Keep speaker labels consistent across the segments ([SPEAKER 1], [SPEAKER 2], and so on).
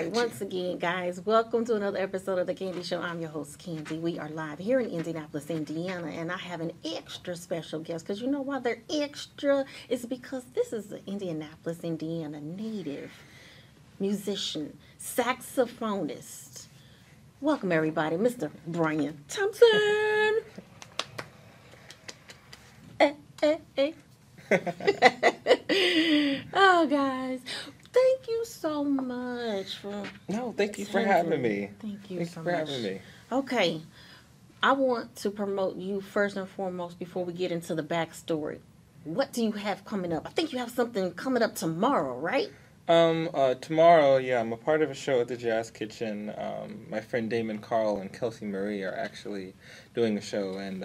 [SPEAKER 1] Once again, guys, welcome to another episode of The Candy Show. I'm your host, Candy. We are live here in Indianapolis, Indiana, and I have an extra special guest. Because you know why they're extra? It's because this is the Indianapolis, Indiana native musician, saxophonist. Welcome, everybody, Mr. Bryan Thompson. Hey. Oh, guys. Thank you so much for...
[SPEAKER 2] No, thank you for having me.
[SPEAKER 1] Thank you
[SPEAKER 2] Thank
[SPEAKER 1] so
[SPEAKER 2] you for
[SPEAKER 1] much.
[SPEAKER 2] having me.
[SPEAKER 1] Okay. I want to promote you first and foremost before we get into the backstory. What do you have coming up? I think you have something coming up tomorrow, right?
[SPEAKER 2] Tomorrow, I'm a part of a show at the Jazz Kitchen. My friend Damon Carl and Kelsey Marie are actually doing a show, and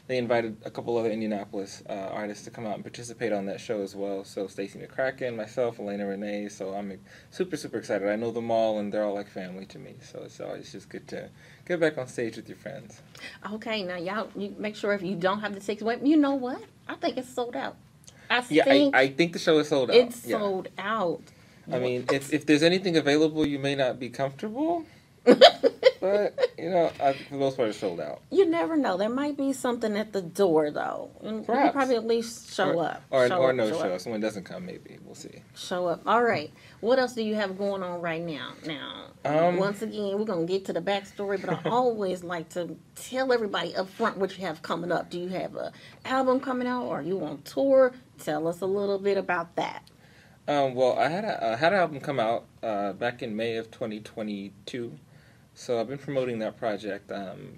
[SPEAKER 2] they invited a couple other Indianapolis artists to come out and participate on that show as well. So Stacy McCracken, myself, Elena Renee. So I'm super, super excited. I know them all, and they're all like family to me. So it's always just good to get back on stage with your friends.
[SPEAKER 1] Okay, now y'all, you make sure if you don't have the tickets, wait, you know what? I think it's sold out. I
[SPEAKER 2] think the show is sold out.
[SPEAKER 1] It's sold out.
[SPEAKER 2] I mean, if there's anything available, you may not be comfortable. But, for the most part, it's sold out.
[SPEAKER 1] You never know. There might be something at the door, though. And you probably at least show up.
[SPEAKER 2] Or no show. If someone doesn't come, maybe. We'll see.
[SPEAKER 1] Show up. All right. What else do you have going on right now? Once again, we're going to get to the backstory, but I always like to tell everybody up front what you have coming up. Do you have an album coming out, or are you on tour? Tell us a little bit about that.
[SPEAKER 2] Well, I had an album come out back in May of 2022. So I've been promoting that project.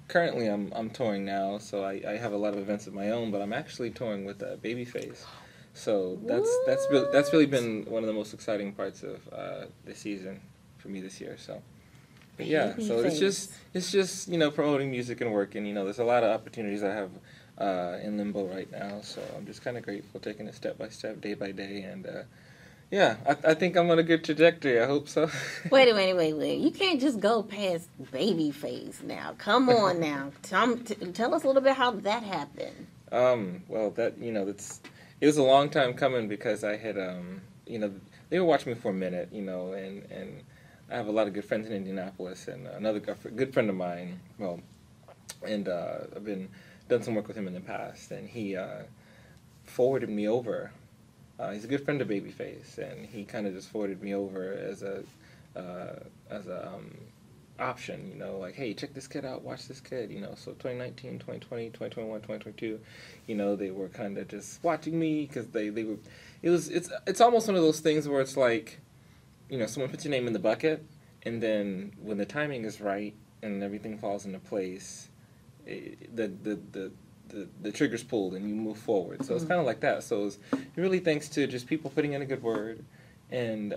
[SPEAKER 2] Currently, I'm touring now, so I have a lot of events of my own. But I'm actually touring with Babyface. So that's really been one of the most exciting parts of the season for me this year. So, but yeah, so it's just promoting music and working. There's a lot of opportunities I have in limbo right now. So I'm just kind of grateful, taking it step by step, day by day, and. Yeah, I think I'm on a good trajectory. I hope so. Wait.
[SPEAKER 1] You can't just go past Babyface now. Come on now. Tell us a little bit how that happened.
[SPEAKER 2] Well, it was a long time coming because I had, they were watching me for a minute, and I have a lot of good friends in Indianapolis, and another good friend of mine, and I've done some work with him in the past, and he forwarded me over. He's a good friend of Babyface, and he kind of just forwarded me over as a option, like, hey, check this kid out, watch this kid, So 2019, 2020, 2021, 2022, they were kind of just watching me because they were. It's almost one of those things where it's like, someone puts your name in the bucket, and then when the timing is right and everything falls into place, the trigger's pulled and you move forward. So it's kind of like that. So it's really thanks to just people putting in a good word and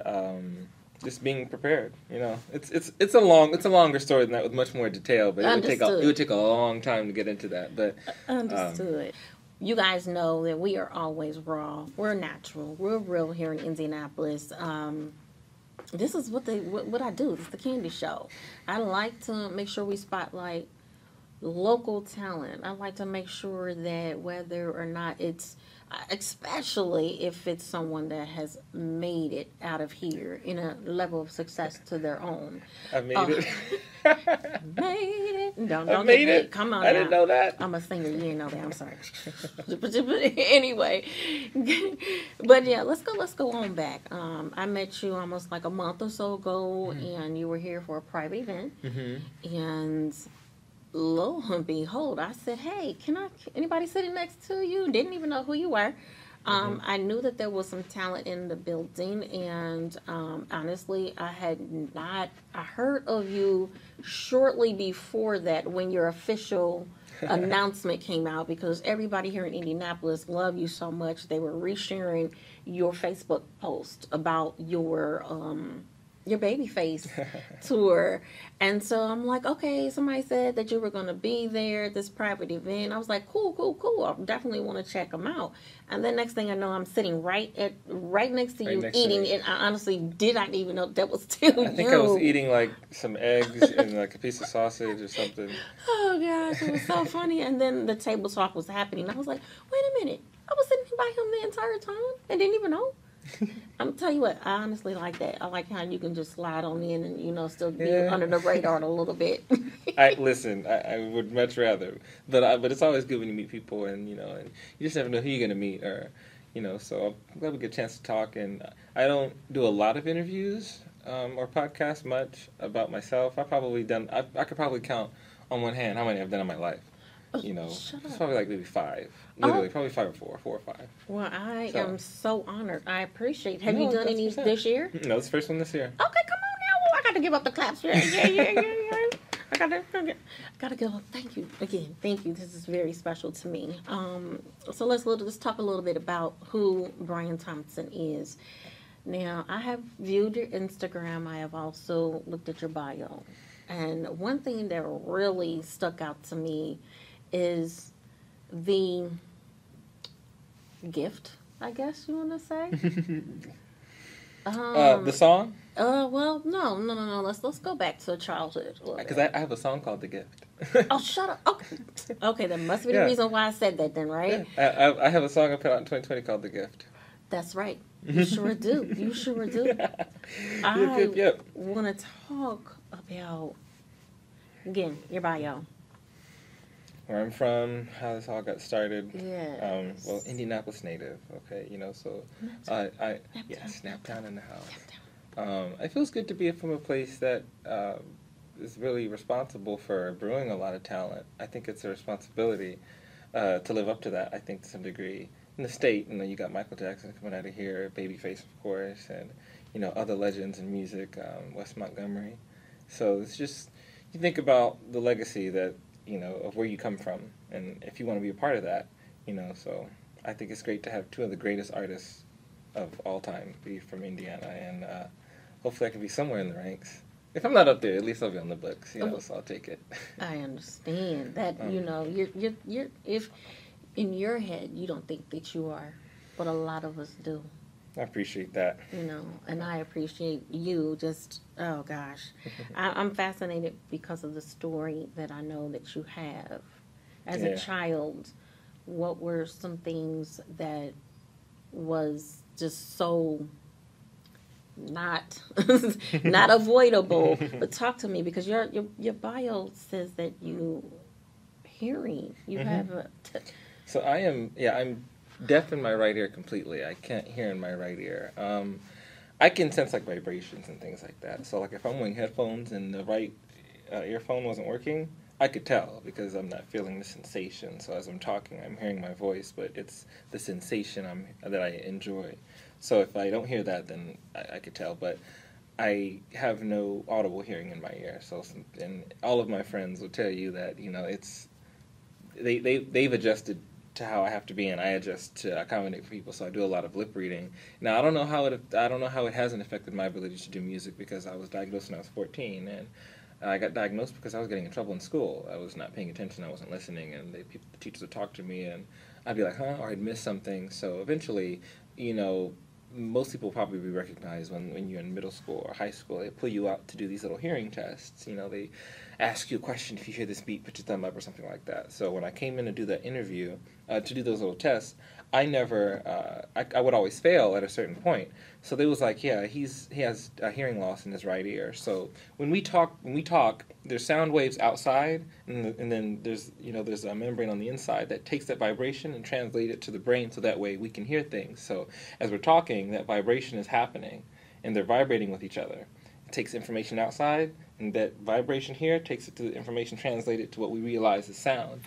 [SPEAKER 2] just being prepared. It's a longer story than that with much more detail, but it would take a long time to get into that. But
[SPEAKER 1] understood. You guys know that we are always raw. We're natural. We're real here in Indianapolis. This is what I do. It's the Candy Show. I like to make sure we spotlight local talent. I like to make sure that whether or not it's, especially if it's someone that has made it out of here in a level of success to their own.
[SPEAKER 2] I made it.
[SPEAKER 1] Made it. Don't
[SPEAKER 2] made it.
[SPEAKER 1] Come on.
[SPEAKER 2] I didn't know that.
[SPEAKER 1] I'm a singer. You didn't know that. I'm sorry. But anyway, but yeah, let's go on back. I met you almost like a month or so ago, and you were here for a private event, and lo and behold, I said, hey, anybody sitting next to you? Didn't even know who you were. I knew that there was some talent in the building, and honestly, I heard of you shortly before that when your official announcement came out, because everybody here in Indianapolis loved you so much. They were resharing your Facebook post about your Babyface tour. And so I'm like, okay, somebody said that you were going to be there at this private event. I was like, cool. I definitely want to check them out. And then next thing I know, I'm sitting right next to you eating. And I honestly did not even know that was still you.
[SPEAKER 2] I think I was eating like some eggs and like a piece of sausage or something.
[SPEAKER 1] Oh gosh, it was so funny. And then the table talk was happening. I was like, wait a minute. I was sitting by him the entire time and didn't even know. I'm tell you what, I honestly like that. I like how you can just slide on in and still be
[SPEAKER 2] Yeah.
[SPEAKER 1] under the radar a little bit.
[SPEAKER 2] I would much rather, but it's always good when you meet people, and and you just never know who you're gonna meet, or So I'm glad we get a chance to talk. And I don't do a lot of interviews or podcasts much about myself. I could probably count on one hand how many I've done in my life.
[SPEAKER 1] Shut
[SPEAKER 2] It's
[SPEAKER 1] up.
[SPEAKER 2] probably like maybe 5. Literally, probably 5 or 4 or 5.
[SPEAKER 1] Well, I
[SPEAKER 2] So-
[SPEAKER 1] am so honored. I appreciate. Have you
[SPEAKER 2] No,
[SPEAKER 1] done any
[SPEAKER 2] 100%.
[SPEAKER 1] this year?
[SPEAKER 2] No, it's the first one this year.
[SPEAKER 1] Okay, come on now. Well, I got to give up the claps. Yeah. I gotta give up. Thank you again. Thank you. This is very special to me. So let's talk a little bit about who Bryan Thompson is. Now, I have viewed your Instagram. I have also looked at your bio, and one thing that really stuck out to me is the gift, I guess you want to say.
[SPEAKER 2] The song?
[SPEAKER 1] Well, no. Let's go back to childhood.
[SPEAKER 2] Because I have a song called The Gift.
[SPEAKER 1] Oh, shut up. Okay, that must be the
[SPEAKER 2] Yeah.
[SPEAKER 1] reason why I said that then, right?
[SPEAKER 2] Yeah. I have a song I put out in 2020 called The Gift.
[SPEAKER 1] That's right. You sure do. You sure do. I
[SPEAKER 2] Yep.
[SPEAKER 1] want to talk about, again, your bio.
[SPEAKER 2] Where I'm from, how this all got started.
[SPEAKER 1] Yes.
[SPEAKER 2] Well, Indianapolis native. Okay, so Snaptown in the house. It feels good to be from a place that is really responsible for brewing a lot of talent. I think it's a responsibility to live up to that. I think to some degree. In the state, you got Michael Jackson coming out of here, Babyface, of course, and other legends in music, Wes Montgomery. So it's just you think about the legacy that of where you come from, and if you want to be a part of that, So I think it's great to have 2 of the greatest artists of all time be from Indiana, and hopefully I can be somewhere in the ranks. If I'm not up there, at least I'll be on the books, So I'll take it.
[SPEAKER 1] I understand that, you're if in your head you don't think that you are, but a lot of us do.
[SPEAKER 2] I appreciate that.
[SPEAKER 1] And I appreciate you. Just, oh gosh, I'm fascinated because of the story that I know that you have. As a child, what were some things that was just so not not avoidable? But talk to me, because your bio says that you hearing. You have a
[SPEAKER 2] So I'm deaf in my right ear completely. I can't hear in my right ear. I can sense like vibrations and things like that. So like if I'm wearing headphones and the right earphone wasn't working, I could tell because I'm not feeling the sensation. So as I'm talking, I'm hearing my voice, but it's the sensation that I enjoy. So if I don't hear that, then I could tell. But I have no audible hearing in my ear. So and all of my friends will tell you that it's they've adjusted to how I have to be, and I adjust to accommodate for people. So I do a lot of lip reading. Now I don't know how it hasn't affected my ability to do music, because I was diagnosed when I was 14, and I got diagnosed because I was getting in trouble in school. I was not paying attention. I wasn't listening, and the teachers would talk to me, and I'd be like, huh, or I'd miss something. So eventually, most people probably be recognized when you're in middle school or high school. They pull you out to do these little hearing tests. They ask you a question. If you hear this beat, put your thumb up or something like that. So when I came in to do that interview, to do those little tests, I never, I would always fail at a certain point. So they was like, yeah, he has a hearing loss in his right ear. So when we talk, there's sound waves outside, and then there's a membrane on the inside that takes that vibration and translates it to the brain, so that way we can hear things. So as we're talking, that vibration is happening, and they're vibrating with each other. It takes information outside, and that vibration here takes it to the information translated to what we realize is sound.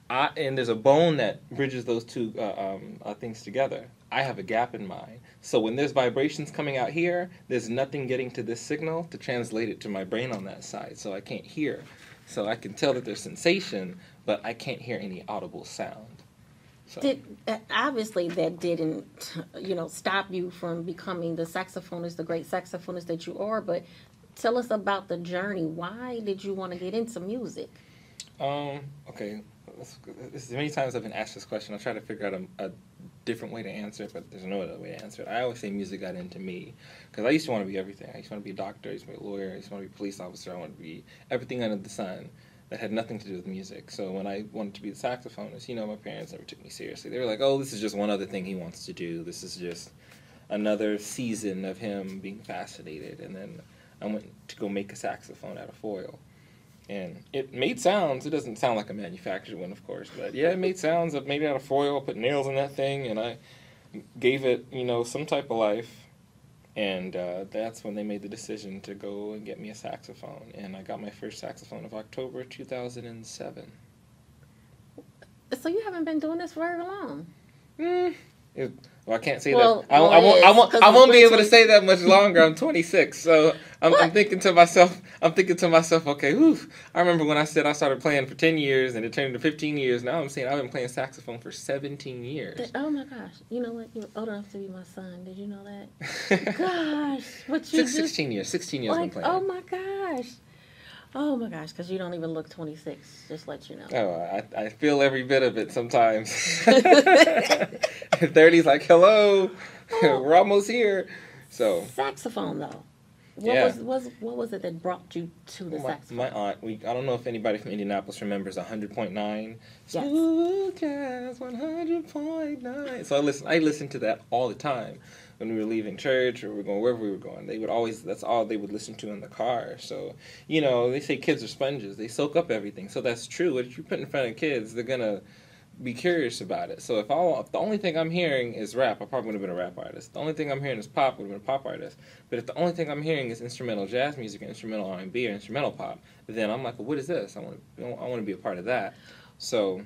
[SPEAKER 2] And there's a bone that bridges those 2 things together. I have a gap in mine. So when there's vibrations coming out here, there's nothing getting to this signal to translate it to my brain on that side. So I can't hear. So I can tell that there's sensation, but I can't hear any audible sound. So.
[SPEAKER 1] Obviously, that didn't, stop you from becoming the saxophonist, the great saxophonist that you are. But tell us about the journey. Why did you want to get into music?
[SPEAKER 2] Okay. Many times I've been asked this question. I try to figure out a different way to answer it, but there's no other way to answer it. I always say music got into me, because I used to want to be everything. I used to want to be a doctor, I used to be a lawyer, I used to want to be a police officer. I wanted to be everything under the sun that had nothing to do with music. So when I wanted to be the saxophonist, my parents never took me seriously. They were like, oh, this is just one other thing he wants to do. This is just another season of him being fascinated, and then I went to go make a saxophone out of foil. And it made sounds. It doesn't sound like a manufactured one, of course, but yeah, it made sounds. I made it out of foil, put nails in that thing, and I gave it, some type of life. And that's when they made the decision to go and get me a saxophone. And I got my first saxophone of October 2007.
[SPEAKER 1] So you haven't been doing this very long.
[SPEAKER 2] Well, I can't say
[SPEAKER 1] Well,
[SPEAKER 2] that. I won't be able to say that much longer. I'm 26, so I'm thinking to myself. Okay, whew. I remember when I said I started playing for 10 years and it turned into 15 years. Now I'm saying I've been playing saxophone for 17 years.
[SPEAKER 1] Oh my gosh! You know what? You're old enough to be my son. Did you know that? Gosh, what you
[SPEAKER 2] 16 years. 16 years I've been playing.
[SPEAKER 1] Oh my gosh! Oh my gosh! Because you don't even look 26. Just let you know.
[SPEAKER 2] Oh, I feel every bit of it sometimes. 30's like, hello, we're almost here. So
[SPEAKER 1] saxophone though. What was it that brought you to the saxophone?
[SPEAKER 2] My aunt. I don't know if anybody from Indianapolis remembers 100.9.
[SPEAKER 1] Yes.
[SPEAKER 2] Smooth Jazz 100.9. So I listened to that all the time when we were leaving church or we were going wherever we were going. They would always, that's all they would listen to in the car. So, they say kids are sponges. They soak up everything. So that's true. What you put in front of kids, they're going to be curious about it. So if the only thing I'm hearing is rap, I probably would have been a rap artist. The only thing I'm hearing is pop, would have been a pop artist. But if the only thing I'm hearing is instrumental jazz music, or instrumental R&B, or instrumental pop, then I'm like, well, what is this? I want to be a part of that. So,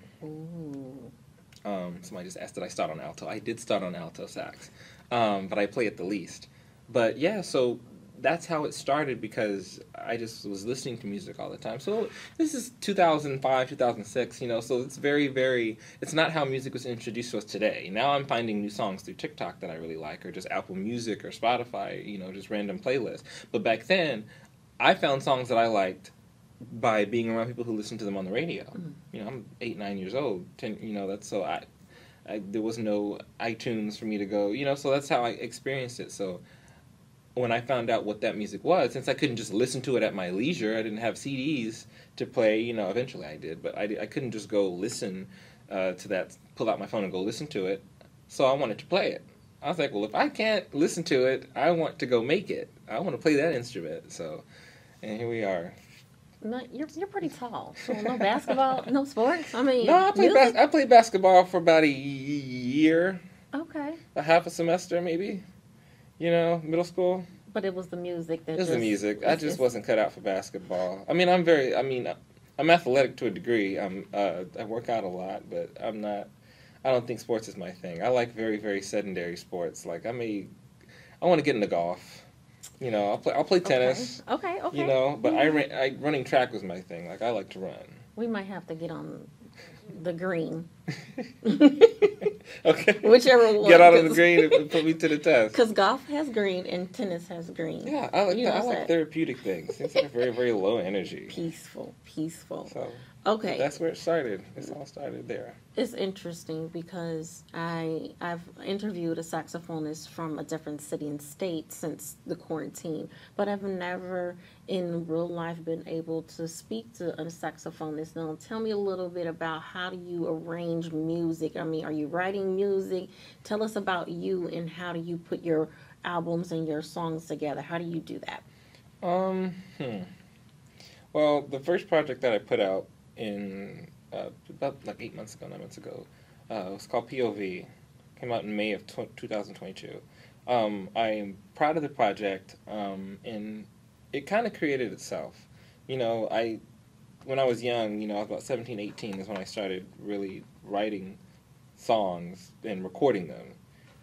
[SPEAKER 2] somebody just asked, did I start on alto? I did start on alto sax, but I play it the least. But yeah, so that's how it started because I just was listening to music all the time. So this is 2005, 2006, so it's very, very, it's not how music was introduced to us today. Now I'm finding new songs through TikTok that I really like, or just Apple Music or Spotify, just random playlists. But back then, I found songs that I liked by being around people who listened to them on the radio. I'm 8, 9 years old, 10, that's so there was no iTunes for me to go, so that's how I experienced it. So when I found out what that music was, since I couldn't just listen to it at my leisure, I didn't have CDs to play, eventually I did, but I couldn't just go listen to that, pull out my phone and go listen to it, so I wanted to play it. I was like, well, if I can't listen to it, I want to go make it. I want to play that instrument, and here we are.
[SPEAKER 1] No, you're pretty tall. So no basketball, no sports? I mean,
[SPEAKER 2] no, I played basketball for about a year.
[SPEAKER 1] Okay.
[SPEAKER 2] A half a semester, maybe. Middle school.
[SPEAKER 1] But it was the music that.
[SPEAKER 2] It was the music. I just wasn't cut out for basketball. I mean, I'm athletic to a degree. I work out a lot, but I'm not. I don't think sports is my thing. I like very, very sedentary sports. Like I want to get into golf. I'll play tennis.
[SPEAKER 1] Okay.
[SPEAKER 2] But running track was my thing. Like I like to run.
[SPEAKER 1] We might have to get on the green.
[SPEAKER 2] Okay.
[SPEAKER 1] Whichever one.
[SPEAKER 2] Get out of the green and put me to the test.
[SPEAKER 1] Because golf has green and tennis has green.
[SPEAKER 2] Yeah, I like therapeutic things. Things that are very, very low energy.
[SPEAKER 1] Peaceful.
[SPEAKER 2] So,
[SPEAKER 1] okay.
[SPEAKER 2] That's where it started. It's all started there.
[SPEAKER 1] It's interesting because I've interviewed a saxophonist from a different city and state since the quarantine, but I've never in real life been able to speak to a saxophonist. Now, tell me a little bit about how do you arrange music? I mean, are you writing music? Tell us about you and how do you put your albums and your songs together? How do you do that?
[SPEAKER 2] Well, the first project that I put out in about like 9 months ago, it was called POV. Came out in May of 2022. I am proud of the project, and it kind of created itself. When I was young, I was about 17, 18 is when I started really writing songs and recording them,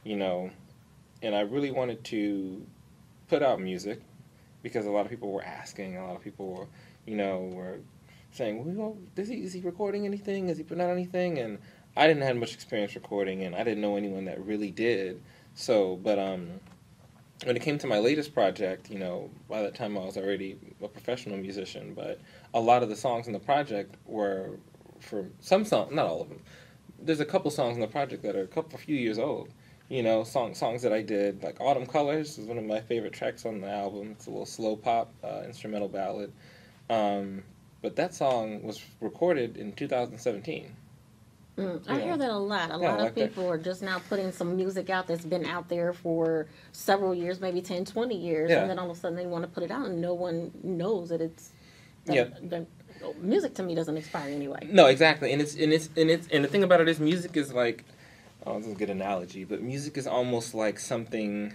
[SPEAKER 2] and I really wanted to put out music because a lot of people were asking, a lot of people were, were saying, well, is he recording anything? Is he putting out anything? And I didn't have much experience recording, and I didn't know anyone that really did. So, but when it came to my latest project, by that time I was already a professional musician, but a lot of the songs in the project were for some songs, not all of them. There's a couple songs in the project that are a few years old. Songs that I did, like Autumn Colors is one of my favorite tracks on the album. It's a little slow pop, instrumental ballad. But that song was recorded in 2017.
[SPEAKER 1] I hear that a lot. A lot of people are just now putting some music out that's been out there for several years, maybe 10, 20 years, and then all of a sudden they want to put it out and no one knows that it's the music to me doesn't expire anyway.
[SPEAKER 2] No, exactly. And the thing about it is music is like, oh, this is a good analogy, but music is almost like something.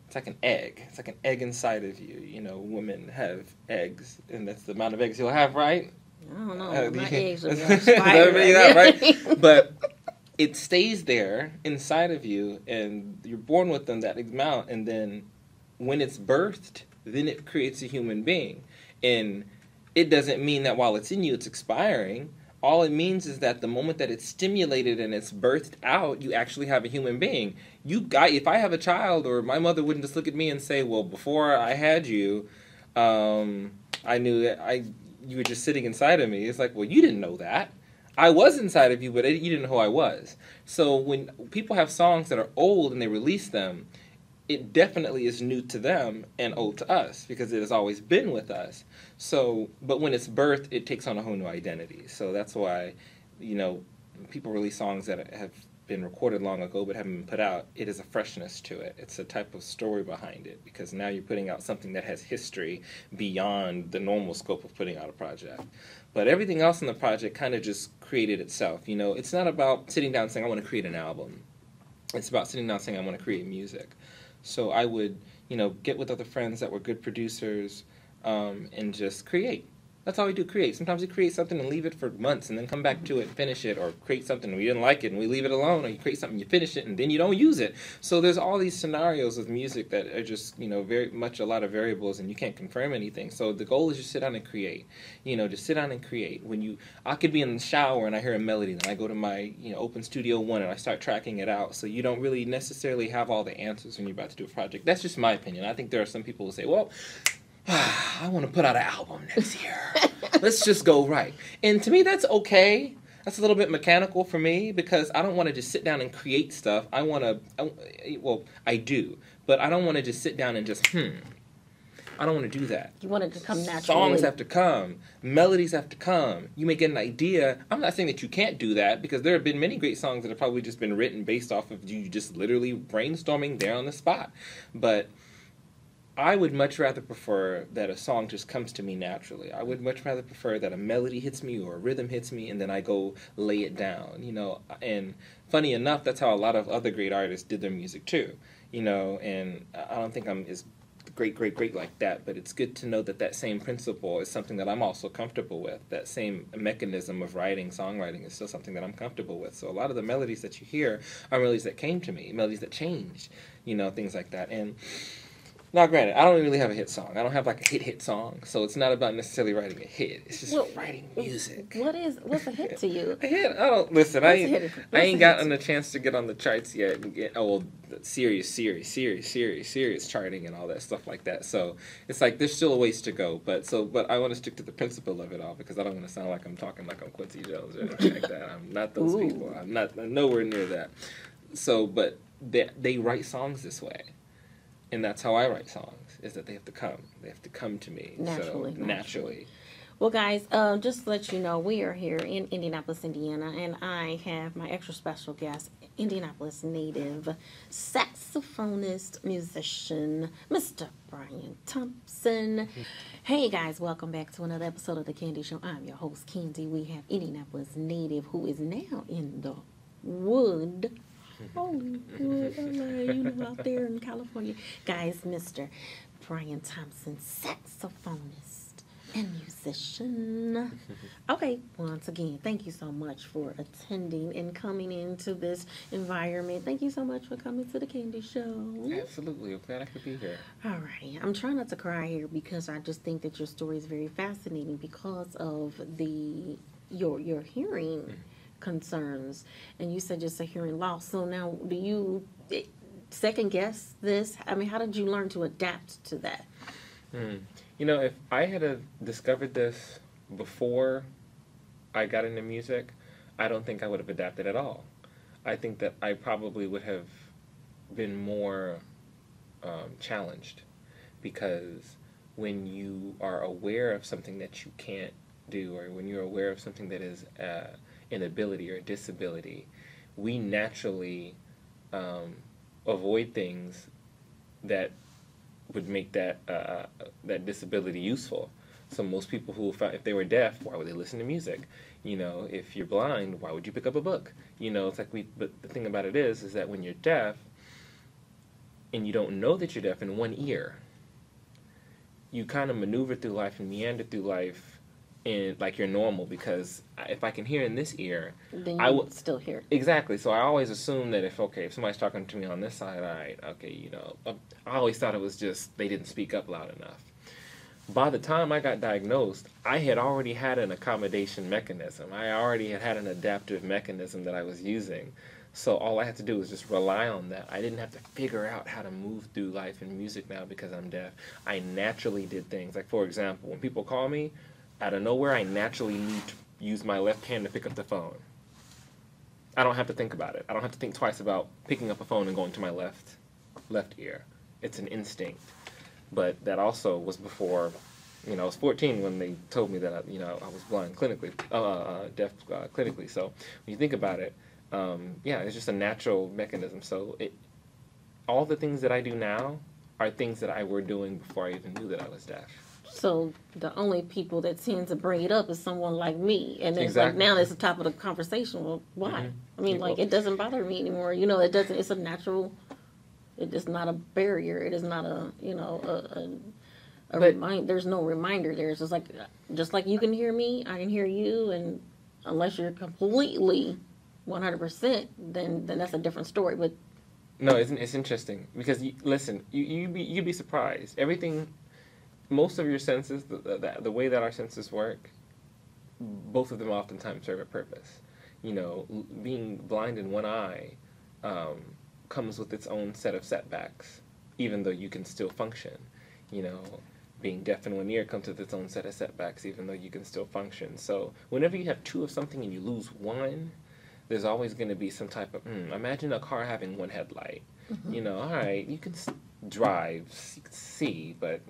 [SPEAKER 2] It's like an egg. It's like an egg inside of you. You know, women have eggs, and that's the amount of eggs you'll have, right?
[SPEAKER 1] I don't know. My eggs are expired.
[SPEAKER 2] Right? But it stays there inside of you, and you're born with them that amount, and then when it's birthed, then it creates a human being. And it doesn't mean that while it's in you, it's expiring. All it means is that the moment that it's stimulated and it's birthed out, you actually have a human being. If I have a child, or my mother wouldn't just look at me and say, well, before I had you, I knew that you were just sitting inside of me. It's like, well, you didn't know that. I was inside of you, but you didn't know who I was. So when people have songs that are old and they release them, it definitely is new to them and old to us because it has always been with us. So, but when it's birthed, it takes on a whole new identity. So that's why, people release songs that have been recorded long ago but haven't been put out. It is a freshness to it. It's a type of story behind it because now you're putting out something that has history beyond the normal scope of putting out a project. But everything else in the project kind of just created itself. It's not about sitting down and saying, I want to create an album. It's about sitting down and saying, I want to create music. So I would, get with other friends that were good producers and just create. That's all we do, create. Sometimes we create something and leave it for months and then come back to it and finish it, or create something and we didn't like it and we leave it alone, or you create something, you finish it, and then you don't use it. So there's all these scenarios with music that are just, very much a lot of variables and you can't confirm anything. So the goal is just sit down and create. Just sit down and create. I could be in the shower and I hear a melody, and I go to my, Open Studio One and I start tracking it out. So you don't really necessarily have all the answers when you're about to do a project. That's just my opinion. I think there are some people who say, well, I want to put out an album next year. Let's just go right. And to me, that's okay. That's a little bit mechanical for me because I don't want to just sit down and create stuff. I do. But I don't want to just sit down and just, I don't want to do that.
[SPEAKER 1] You want it to come naturally.
[SPEAKER 2] Songs have to come. Melodies have to come. You may get an idea. I'm not saying that you can't do that because there have been many great songs that have probably just been written based off of you just literally brainstorming there on the spot. But I would much rather prefer that a song just comes to me naturally. I would much rather prefer that a melody hits me or a rhythm hits me and then I go lay it down, And funny enough, that's how a lot of other great artists did their music too, And I don't think I'm as great like that, but it's good to know that same principle is something that I'm also comfortable with. That same mechanism of songwriting is still something that I'm comfortable with. So a lot of the melodies that you hear are melodies that came to me, melodies that changed, things like that. And now, granted, I don't really have a hit song. I don't have like a hit song, so it's not about necessarily writing a hit. It's just writing music.
[SPEAKER 1] What's a hit to you?
[SPEAKER 2] A hit? I don't listen. I ain't gotten a chance to get on the charts yet and get serious charting and all that stuff like that. So it's like there's still a ways to go. But I want to stick to the principle of it all because I don't want to sound like I'm talking like I'm Quincy Jones or anything like that. I'm not those people. I'm nowhere near that. So, but they write songs this way. And that's how I write songs, is that they have to come. They have to come to me. Naturally.
[SPEAKER 1] Well, guys, just to let you know, we are here in Indianapolis, Indiana, and I have my extra special guest, Indianapolis native saxophonist, musician, Mr. Bryan Thompson. Hey, guys, welcome back to another episode of The Candy Show. I'm your host, Candy. We have Indianapolis native who is now in the Hollywood, out there in California. Guys, Mr. Bryan Thompson, saxophonist and musician. Okay, once again, thank you so much for attending and coming into this environment. Thank you so much for coming to the Candy Show.
[SPEAKER 2] Absolutely. I'm glad I could be here.
[SPEAKER 1] All right. I'm trying not to cry here because I just think that your story is very fascinating because of your hearing concerns, and you said just a hearing loss. So now, do you second guess this? I mean, how did you learn to adapt to that?
[SPEAKER 2] If I had discovered this before I got into music, I don't think I would have adapted at all. I think that I probably would have been more challenged because when you are aware of something that you can't do, or when you're aware of something that is an ability or a disability, we naturally avoid things that would make that that disability useful. So most people who, if they were deaf, why would they listen to music? You know, if you're blind, why would you pick up a book? You know, it's like but the thing about it is that when you're deaf and you don't know that you're deaf in one ear, you kind of maneuver through life and meander through life and like you're normal, because if I can hear in this ear,
[SPEAKER 1] then
[SPEAKER 2] I
[SPEAKER 1] would still hear.
[SPEAKER 2] Exactly. So I always assume that if somebody's talking to me on this side, all right, okay, you know, I always thought it was just they didn't speak up loud enough. By the time I got diagnosed, I had already had an accommodation mechanism. I already had an adaptive mechanism that I was using. So all I had to do was just rely on that. I didn't have to figure out how to move through life in music now because I'm deaf. I naturally did things. Like, for example, when people call me, out of nowhere, I naturally need to use my left hand to pick up the phone. I don't have to think about it. I don't have to think twice about picking up a phone and going to my left ear. It's an instinct. But that also was before, you know, I was 14 when they told me that, you know, I was blind clinically, deaf clinically. So when you think about it, yeah, it's just a natural mechanism. So all the things that I do now are things that I were doing before I even knew that I was deaf.
[SPEAKER 1] So the only people that tend to bring it up is someone like me, and it's
[SPEAKER 2] Exactly.
[SPEAKER 1] like now it's the top of the conversation. Well, why?
[SPEAKER 2] Mm-hmm.
[SPEAKER 1] I mean, like, it doesn't bother me anymore. You know, it doesn't. It's a natural. It is not a barrier. It is not a, you know, a remind. There's no reminder there. It's just like you can hear me, I can hear you, and unless you're completely 100%, then that's a different story. But
[SPEAKER 2] no, it's interesting because listen, you'd be surprised. Everything, most of your senses, the way that our senses work, both of them oftentimes serve a purpose. You know, being blind in one eye comes with its own set of setbacks, even though you can still function. You know, being deaf in one ear comes with its own set of setbacks, even though you can still function. So whenever you have two of something and you lose one, there's always going to be some type of, imagine a car having one headlight. Mm-hmm. You know, all right, you can drive, you can see, but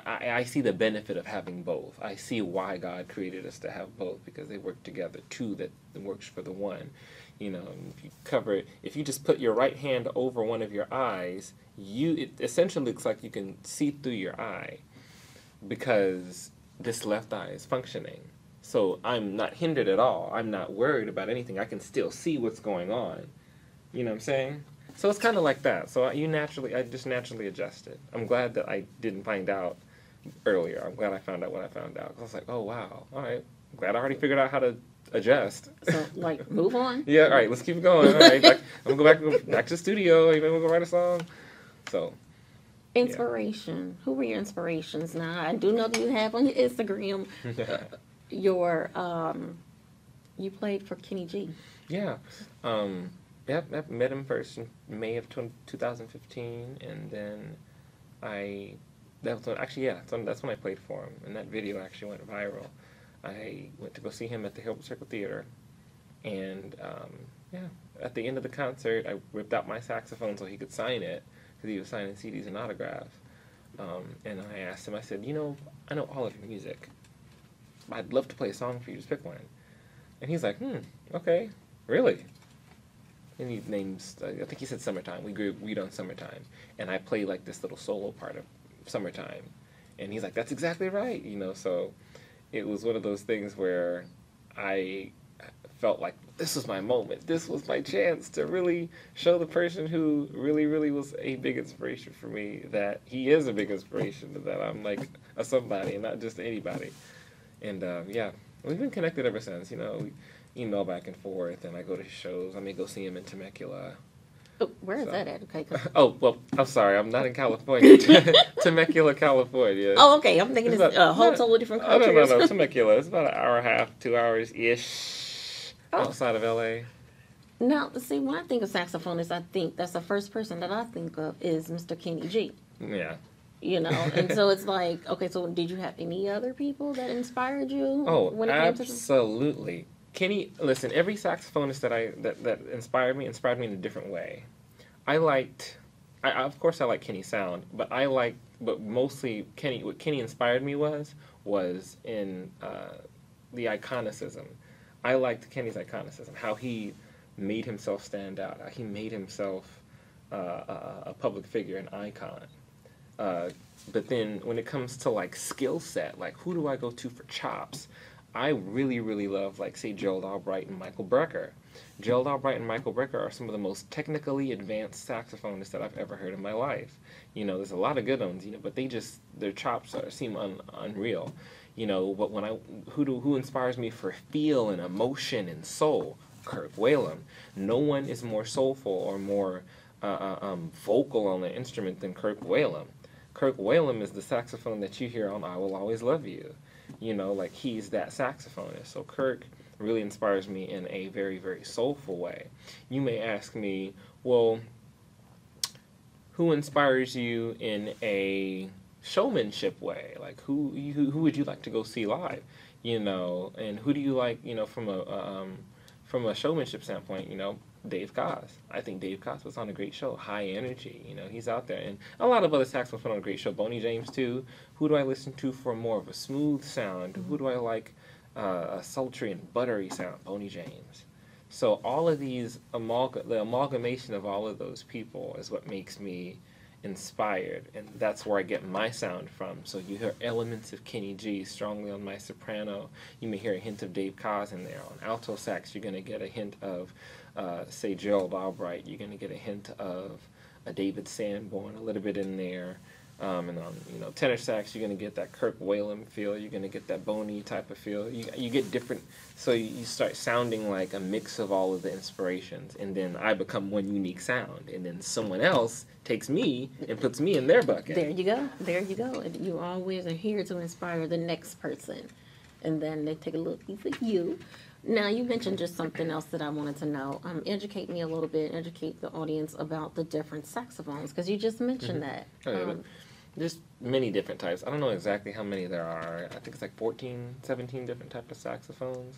[SPEAKER 2] I see the benefit of having both. I see why God created us to have both, because they work together, two that works for the one. You know, if you just put your right hand over one of your eyes, it essentially looks like you can see through your eye, because this left eye is functioning. So I'm not hindered at all. I'm not worried about anything. I can still see what's going on. You know what I'm saying? So it's kind of like that. So I just naturally adjusted. I'm glad that I didn't find out earlier. I'm glad I found out what I found out. 'Cause I was like, oh, wow. All right. I'm glad I already figured out how to adjust.
[SPEAKER 1] So, like, move on?
[SPEAKER 2] Yeah, all right. Let's keep it going. All right. Like, I'm going to go back to the studio. Maybe we'll go write a song. So.
[SPEAKER 1] Inspiration. Yeah. Who were your inspirations? Now, I do know that you have on your Instagram you played for Kenny G.
[SPEAKER 2] Yeah. Yep, met him first in May of 2015, and then that's when I played for him, and that video actually went viral. I went to go see him at the Hilbert Circle Theater, and at the end of the concert, I whipped out my saxophone so he could sign it, because he was signing CDs and autographs, and I asked him, I said, you know, I know all of your music. I'd love to play a song for you, just pick one. And he's like, okay, really? And he names, I think he said Summertime. We agreed on Summertime. And I played like this little solo part of Summertime. And he's like, that's exactly right, you know. So it was one of those things where I felt like this was my moment. This was my chance to really show the person who really, really was a big inspiration for me that he is a big inspiration, that I'm like a somebody and not just anybody. And we've been connected ever since, you know. We email back and forth, and I go to his shows. I may go see him in Temecula.
[SPEAKER 1] Oh, where is that at? Okay.
[SPEAKER 2] Oh, well, I'm sorry. I'm not in California. Temecula, California.
[SPEAKER 1] Oh, okay. I'm thinking it's a whole totally different country.
[SPEAKER 2] No. Temecula. It's about an hour and a half, 2 hours-ish outside of L.A.
[SPEAKER 1] Now, see, when I think of saxophonist, I think that's the first person that I think of is Mr. Kenny G.
[SPEAKER 2] Yeah.
[SPEAKER 1] You know, and so it's like, okay, so did you have any other people that inspired you?
[SPEAKER 2] Oh,
[SPEAKER 1] when it
[SPEAKER 2] absolutely. Kenny, listen, every saxophonist that inspired me in a different way. Of course I like Kenny's sound, but mostly what Kenny inspired me was in the iconicism. I liked Kenny's iconicism, how he made himself stand out, how he made himself a public figure, an icon. But then when it comes to like skill set, like who do I go to for chops? I really, really love, like, say, Gerald Albright and Michael Brecker. Gerald Albright and Michael Brecker are some of the most technically advanced saxophonists that I've ever heard in my life. You know, there's a lot of good ones, you know, but their chops seem unreal. You know, but who inspires me for feel and emotion and soul? Kirk Whalum. No one is more soulful or more vocal on the instrument than Kirk Whalum. Kirk Whalum is the saxophone that you hear on I Will Always Love You. You know, like, he's that saxophonist. So Kirk really inspires me in a very, very soulful way. You may ask me, well, who inspires you in a showmanship way? Like, who would you like to go see live? You know, and who do you like, you know, from a showmanship standpoint, you know? Dave Koz. I think Dave Koz was on a great show. High energy, you know, he's out there. And a lot of other saxophones put on a great show. Boney James, too. Who do I listen to for more of a smooth sound? Who do I like a sultry and buttery sound? Boney James. So all of these, the amalgamation of all of those people is what makes me inspired, and that's where I get my sound from. So you hear elements of Kenny G strongly on my soprano. You may hear a hint of Dave Koz in there. On alto sax, you're going to get a hint of, say, Gerald Albright. You're going to get a hint of a David Sanborn, a little bit in there. And on, you know, tenor sax, you're going to get that Kirk Whalum feel. You're going to get that Boney type of feel. You get different, so you start sounding like a mix of all of the inspirations, and then I become one unique sound, and then someone else takes me and puts me in their bucket.
[SPEAKER 1] There you go. There you go. And you always are here to inspire the next person, and then they take a little piece of you. Now, you mentioned just something else that I wanted to know. Educate me a little bit, educate the audience about the different saxophones, because you just mentioned that.
[SPEAKER 2] Oh, yeah, there's many different types. I don't know exactly how many there are. I think it's like 14, 17 different types of saxophones.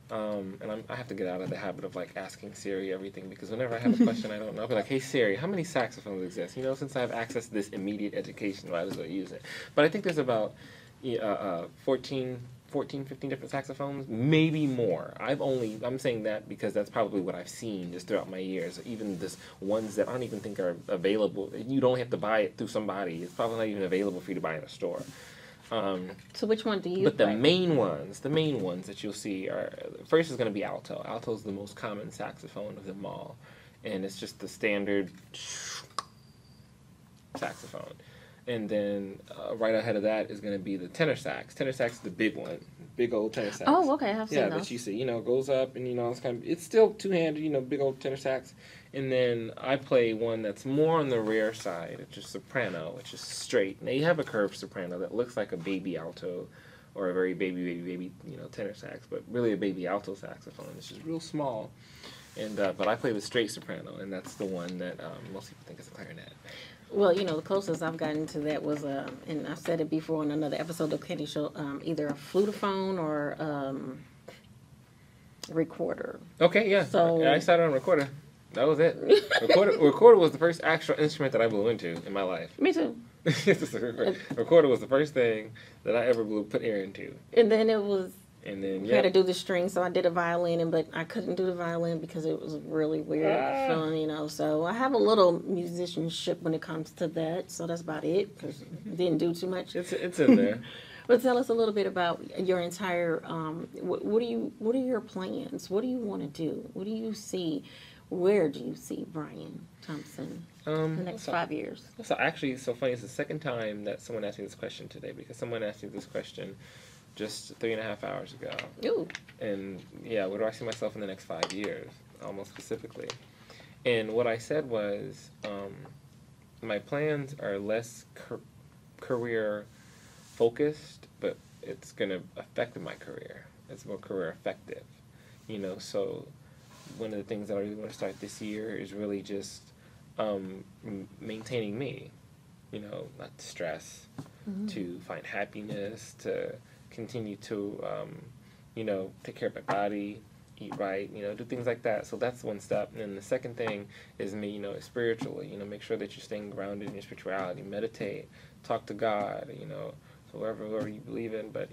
[SPEAKER 2] And I have to get out of the habit of, like, asking Siri everything, because whenever I have a question I don't know, I'll be like, hey, Siri, how many saxophones exist? You know, since I have access to this immediate education, might as well use it. But I think there's about 14, 15 different saxophones, maybe more. I'm saying that because that's probably what I've seen just throughout my years. Even this ones that I don't even think are available. You don't have to buy it through somebody. It's probably not even available for you to buy in a store.
[SPEAKER 1] So which one do you
[SPEAKER 2] But
[SPEAKER 1] play?
[SPEAKER 2] the main ones that you'll see are, first is going to be alto. Alto is the most common saxophone of them all. And it's just the standard saxophone. And then right ahead of that is going to be the tenor sax. Tenor sax is the big one, big old tenor sax.
[SPEAKER 1] Oh, okay, I've seen those.
[SPEAKER 2] Yeah, that you see, you know, goes up and, you know, it's still two-handed, you know, big old tenor sax. And then I play one that's more on the rare side, which is soprano, which is straight. Now you have a curved soprano that looks like a baby alto or a very baby, you know, tenor sax, but really a baby alto saxophone. It's just real small. And but I play the straight soprano, and that's the one that most people think is a clarinet.
[SPEAKER 1] Well, you know, the closest I've gotten to that was, and I've said it before in another episode of Kenny Show, either a flutophone or recorder.
[SPEAKER 2] Okay, yeah.
[SPEAKER 1] So
[SPEAKER 2] I started on recorder. That was it. Recorder was the first actual instrument that I blew into in my life.
[SPEAKER 1] Me too.
[SPEAKER 2] Recorder was the first thing that I ever put air into.
[SPEAKER 1] And then it was,
[SPEAKER 2] and then
[SPEAKER 1] you had to do the strings, so I did a violin, but I couldn't do the violin because it was really weird feeling, you know. So I have a little musicianship when it comes to that, so that's about it, because didn't do too much.
[SPEAKER 2] It's in there.
[SPEAKER 1] But tell us a little bit about your entire, what are your plans? What do you want to do? What do you see? Where do you see Bryan Thompson in the next 5 years?
[SPEAKER 2] So actually, it's so funny. It's the second time that someone asked me this question today, because someone asked me this question just 3.5 hours ago.
[SPEAKER 1] Ooh.
[SPEAKER 2] And yeah, where do I see myself in the next 5 years, almost specifically? And what I said was, my plans are less career focused, but it's going to affect my career. It's more career effective, you know. So one of the things that I really want to start this year is really just maintaining me, you know, not to stress, to find happiness, to continue to, you know, take care of my body, eat right, you know, do things like that. So that's one step. And then the second thing is me, you know, spiritually, you know, make sure that you're staying grounded in your spirituality, meditate, talk to God, you know, whoever you believe in. But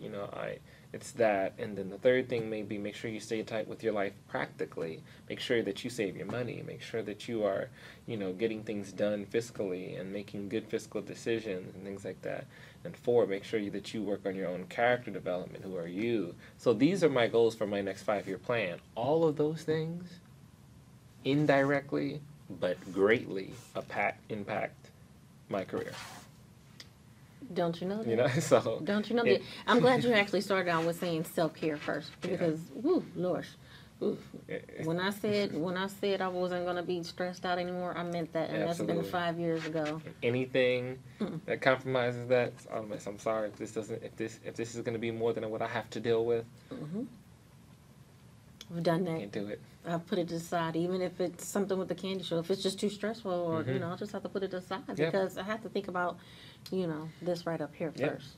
[SPEAKER 2] it's that. And then the third thing may be make sure you stay tight with your life practically. Make sure that you save your money. Make sure that you are, getting things done fiscally and making good fiscal decisions and things like that. And 4, make sure that you work on your own character development. Who are you? So these are my goals for my next 5-year plan. All of those things, indirectly but greatly, impact my career.
[SPEAKER 1] Don't you know that?
[SPEAKER 2] So
[SPEAKER 1] don't you know that? I'm glad you actually started out with saying self-care first, because woo, Lord, when I said I wasn't going to be stressed out anymore, I meant that, and Absolutely. That's been 5 years ago.
[SPEAKER 2] Anything that compromises that, I'm sorry if this is going to be more than what I have to deal with.
[SPEAKER 1] We've done that.
[SPEAKER 2] Can't do it.
[SPEAKER 1] I've put it aside, even if it's something with the candy show. If it's just too stressful, or I'll just have to put it aside because I have to think about, this right up here first.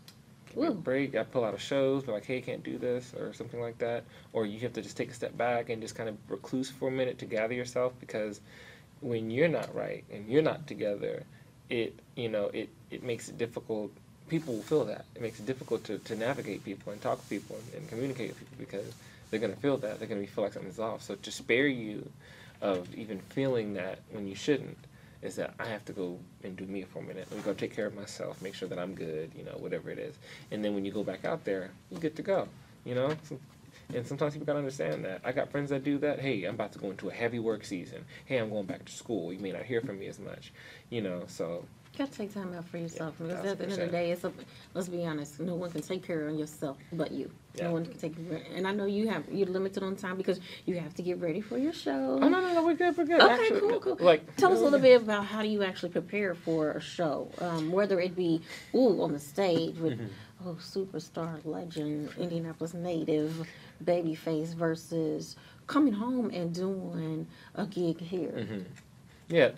[SPEAKER 2] Give me a break. I pull out of shows, but like, hey, can't do this or something like that. Or you have to just take a step back and just kind of recluse for a minute to gather yourself, because when you're not right and you're not together, it makes it difficult. People will feel that. It makes it difficult to navigate people and talk to people and communicate with people, because they're going to feel that. They're going to feel like something's off. So to spare you of even feeling that when you shouldn't, is that I have to go and do me for a minute. Let me go take care of myself, make sure that I'm good, whatever it is. And then when you go back out there, you're good to go, And sometimes people got to understand that. I got friends that do that. Hey, I'm about to go into a heavy work season. Hey, I'm going back to school. You may not hear from me as much, so...
[SPEAKER 1] You got to take time out for yourself, because at the end of the day, let's be honest, no one can take care of yourself but you. Yeah. No one can take care of, and I know you're limited on time because you have to get ready for your show.
[SPEAKER 2] Oh, no, we're good. Okay,
[SPEAKER 1] actually, cool. Tell us a little bit about how do you actually prepare for a show, whether it be, on the stage with, superstar, legend, Indianapolis native, babyface, versus coming home and doing a gig here.
[SPEAKER 2] Mm-hmm. Yeah,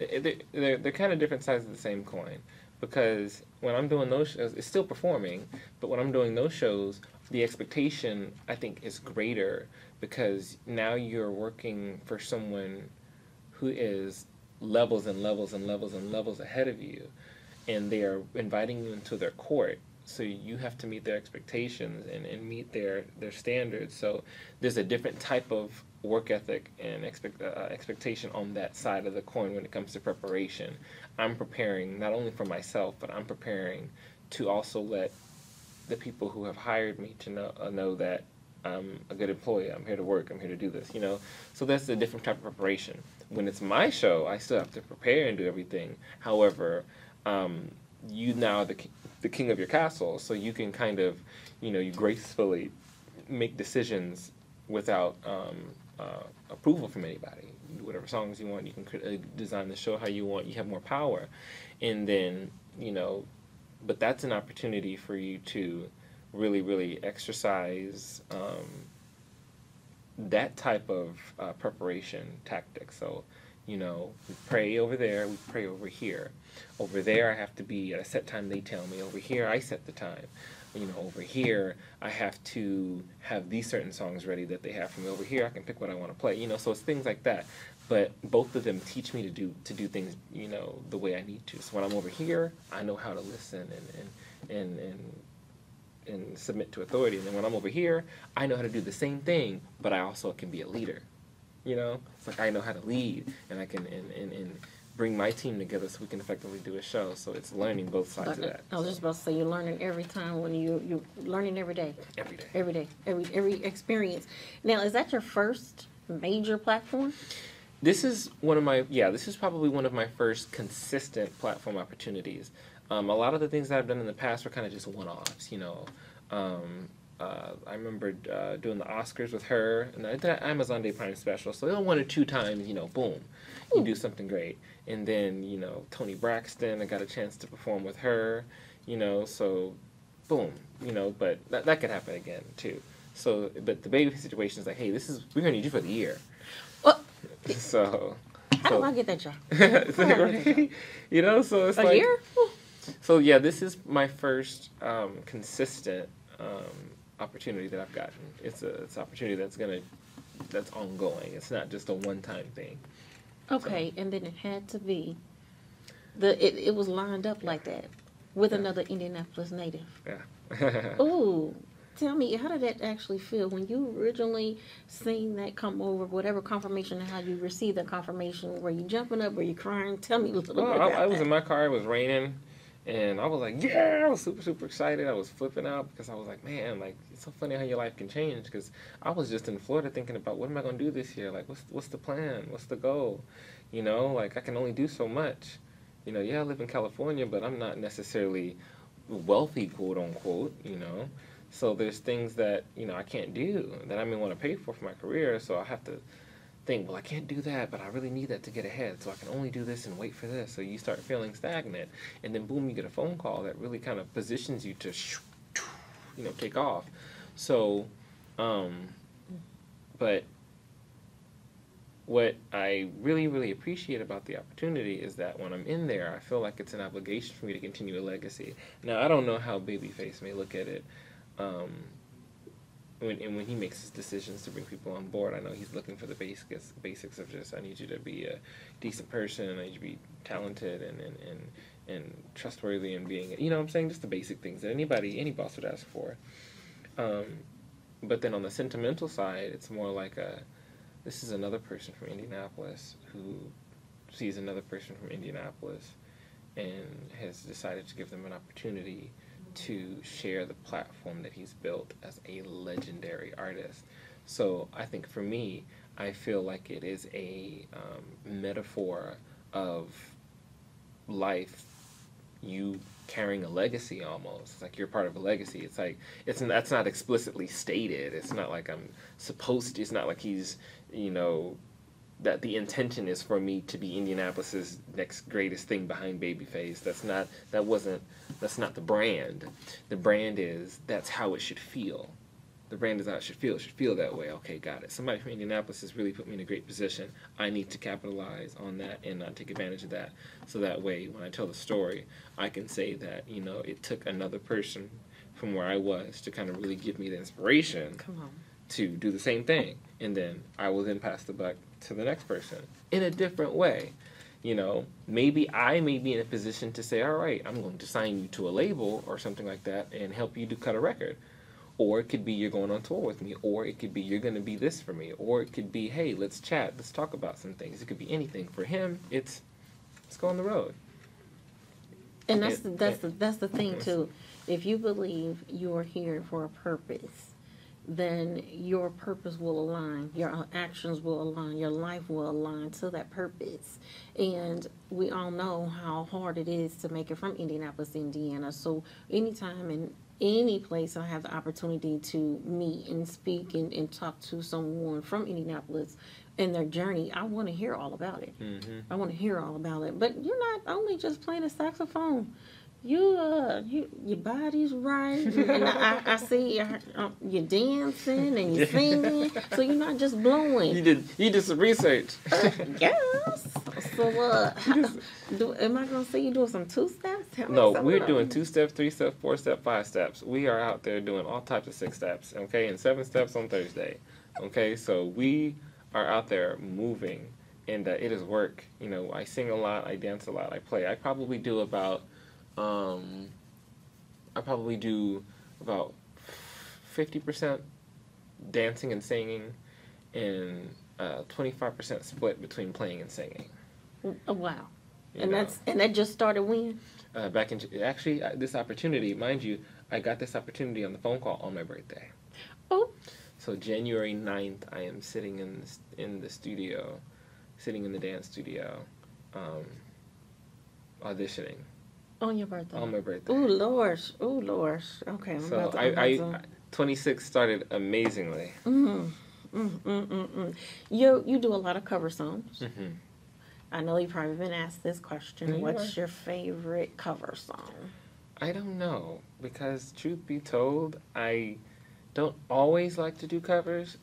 [SPEAKER 2] they're kind of different sides of the same coin, because when I'm doing those shows, it's still performing, but when I'm doing those shows, the expectation, I think, is greater, because now you're working for someone who is levels and levels and levels and levels ahead of you, and they are inviting you into their court. So you have to meet their expectations and meet their standards. So there's a different type of work ethic and expectation on that side of the coin when it comes to preparation. I'm preparing not only for myself, but I'm preparing to also let the people who have hired me to know that I'm a good employee. I'm here to work. I'm here to do this. So that's a different type of preparation. When it's my show, I still have to prepare and do everything. However, you now are the king of your castle, so you can kind of, you gracefully make decisions without approval from anybody. You do whatever songs you want. You can design the show how you want. You have more power. And then, but that's an opportunity for you to really, really exercise that type of preparation tactic. So, we pray over there, we pray over here. Over there, I have to be at a set time they tell me. Over here, I set the time. Over here, I have to have these certain songs ready that they have for me. Over here, I can pick what I want to play. So it's things like that. But both of them teach me to do things, the way I need to. So when I'm over here, I know how to listen and submit to authority. And then when I'm over here, I know how to do the same thing, but I also can be a leader. It's like I know how to lead, and I can and bring my team together so we can effectively do a show. So it's learning both sides of that.
[SPEAKER 1] I was just about to say, you're learning every time when you're learning every day. Every day. Every experience. Now, is that your first major platform?
[SPEAKER 2] This is this is probably one of my first consistent platform opportunities. A lot of the things that I've done in the past were kind of just one-offs, I remember doing the Oscars with her, and I did an Amazon Day Prime special. So 1 or 2 times, boom, you do something great. And then, Toni Braxton, I got a chance to perform with her, so boom, but that could happen again too. So, but the baby situation is like, hey, we're gonna need you for the year. So
[SPEAKER 1] how do I get that job?
[SPEAKER 2] Right? So it's
[SPEAKER 1] a year.
[SPEAKER 2] So yeah, this is my first consistent opportunity that I've gotten. It's an opportunity that's ongoing. It's not just a one-time thing.
[SPEAKER 1] Okay, and then it had to be it was lined up like that with another Indianapolis native.
[SPEAKER 2] Yeah,
[SPEAKER 1] Ooh, tell me, how did that actually feel when you originally seen that come over, whatever confirmation and how you received the confirmation? Were you jumping up? Were you crying? Tell me a little
[SPEAKER 2] Well,
[SPEAKER 1] bit
[SPEAKER 2] I
[SPEAKER 1] about
[SPEAKER 2] was in
[SPEAKER 1] that.
[SPEAKER 2] my car. It was raining, and I was like, yeah, I was super, super excited. I was flipping out because I was like, man, like it's so funny how your life can change. Because I was just in Florida thinking about what am I going to do this year? Like, what's the plan? What's the goal? You know, like I can only do so much. You know, yeah, I live in California, but I'm not necessarily wealthy, quote unquote. You know, so there's things that I can't do that I may want to pay for my career. So I have to think, well, I can't do that, but I really need that to get ahead. So I can only do this and wait for this. So you start feeling stagnant, and then boom, you get a phone call that really kind of positions you to, take off. So, but what I really, really appreciate about the opportunity is that when I'm in there, I feel like it's an obligation for me to continue a legacy. Now, I don't know how Babyface may look at it. When he makes his decisions to bring people on board, I know he's looking for the basics of just, I need you to be a decent person, and I need you to be talented and trustworthy, and being, what I'm saying, just the basic things that any boss would ask for. But then on the sentimental side, it's more like this is another person from Indianapolis who sees another person from Indianapolis and has decided to give them an opportunity to share the platform that he's built as a legendary artist. So I think for me, I feel like it is a metaphor of life, you carrying a legacy almost. It's like you're part of a legacy. It's like, that's not explicitly stated. It's not like I'm supposed to, it's not like he's, that the intention is for me to be Indianapolis's next greatest thing behind Babyface. That's not the brand. The brand is, that's how it should feel. The brand is how it should feel. It should feel that way. Okay, got it. Somebody from Indianapolis has really put me in a great position. I need to capitalize on that and not take advantage of that. So that way, when I tell the story, I can say that, it took another person from where I was to kind of really give me the inspiration to do the same thing. And then I will then pass the buck to the next person in a different way. Maybe I may be in a position to say, all right, I'm going to sign you to a label or something like that and help you cut a record. Or it could be you're going on tour with me. Or it could be you're going to be this for me. Or it could be, hey, let's chat. Let's talk about some things. It could be anything. For him, let's go on the road.
[SPEAKER 1] And that's the thing too. If you believe you are here for a purpose, then your purpose will align, your actions will align, your life will align to that purpose. And we all know how hard it is to make it from Indianapolis, Indiana. So anytime in any place I have the opportunity to meet and speak and talk to someone from Indianapolis and their journey, I want to hear all about it.
[SPEAKER 2] Mm-hmm.
[SPEAKER 1] I want to hear all about it. But you're not only just playing a saxophone. Your body's right, and I see you're dancing and you're singing, so you're not just blowing.
[SPEAKER 2] You did some research.
[SPEAKER 1] Yes. So am I gonna see you doing some 2-steps?
[SPEAKER 2] No, we're doing 2-steps, 3-steps, 4-steps, 5-steps. We are out there doing all types of 6-steps, okay, and 7 steps on Thursday, okay. So we are out there moving, and it is work. I sing a lot, I dance a lot, I play. I probably do about 50% dancing and singing, and 25% split between playing and singing.
[SPEAKER 1] Oh, wow. And that just started when?
[SPEAKER 2] Back in this opportunity, mind you, I got this opportunity on the phone call on my birthday.
[SPEAKER 1] Oh.
[SPEAKER 2] So January 9th, I am sitting in the studio, sitting in the dance studio, auditioning.
[SPEAKER 1] On your birthday?
[SPEAKER 2] On my birthday.
[SPEAKER 1] Ooh, Lord. Okay, I'm about to...
[SPEAKER 2] I 26 started amazingly.
[SPEAKER 1] You do a lot of cover songs.
[SPEAKER 2] Mm-hmm.
[SPEAKER 1] I know you've probably been asked this question.
[SPEAKER 2] Yeah.
[SPEAKER 1] What's your favorite cover song?
[SPEAKER 2] I don't know, because truth be told, I don't always like to do covers.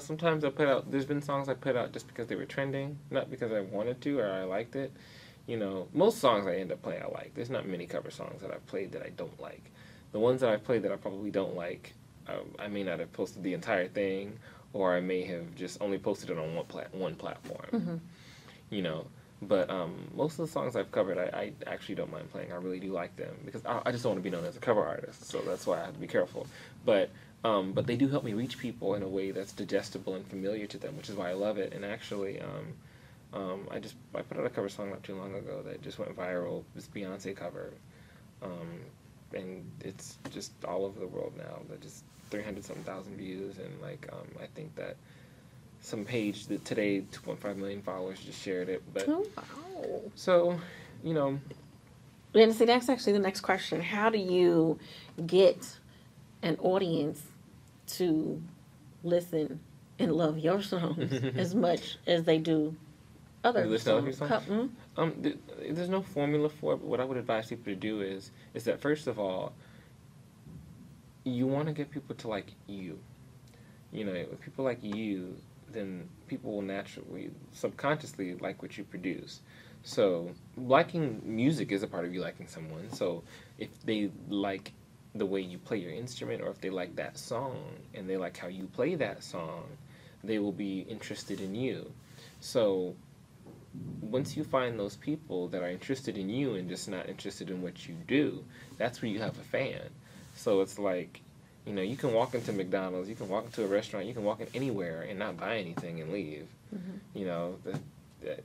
[SPEAKER 2] Sometimes there's been songs I put out just because they were trending, not because I wanted to or I liked it. Most songs I end up playing I like. There's not many cover songs that I've played that I don't like. The ones that I've played that I probably don't like, I may not have posted the entire thing, or I may have just only posted it on one platform.
[SPEAKER 1] Mm-hmm.
[SPEAKER 2] But most of the songs I've covered, I actually don't mind playing. I really do like them because I just don't want to be known as a cover artist, so that's why I have to be careful. But they do help me reach people in a way that's digestible and familiar to them, which is why I love it. And actually, I put out a cover song not too long ago that just went viral. This Beyonce cover, and it's just all over the world now. That just 300-something thousand views, and I think that some page that today 2.5 million followers just shared it. But
[SPEAKER 1] wow.
[SPEAKER 2] So,
[SPEAKER 1] And see, that's actually the next question. How do you get an audience to listen and love your songs as much as they do other songs?
[SPEAKER 2] There's no formula for it, but what I would advise people to do is that, first of all, you want to get people to like you. If people like you, then people will naturally, subconsciously like what you produce. So liking music is a part of you liking someone. So if they like the way you play your instrument, or if they like that song and they like how you play that song, they will be interested in you. So once you find those people that are interested in you and just not interested in what you do, that's where you have a fan. So it's like, you can walk into McDonald's, you can walk into a restaurant, you can walk in anywhere and not buy anything and leave. Mm-hmm.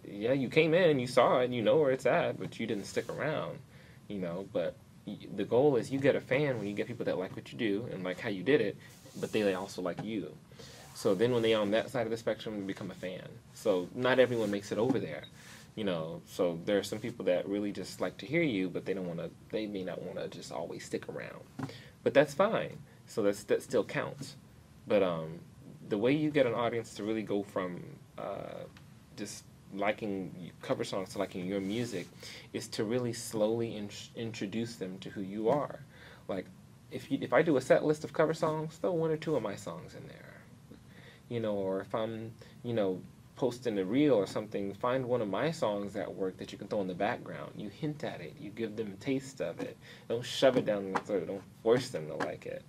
[SPEAKER 2] Yeah, you came in, you saw it, you know where it's at, but you didn't stick around. But the goal is you get a fan when you get people that like what you do and like how you did it, but they also like you. So then when they're on that side of the spectrum, they become a fan. So not everyone makes it over there. So there are some people that really just like to hear you, but they may not want to just always stick around. But that's fine. So that still counts. But the way you get an audience to really go from just liking cover songs to liking your music is to really slowly introduce them to who you are. Like, if I do a set list of cover songs, throw one or two of my songs in there. Or if I'm, posting a reel or something, find one of my songs that work that you can throw in the background. You hint at it. You give them a taste of it. Don't shove it down their throat. Don't force them to like it.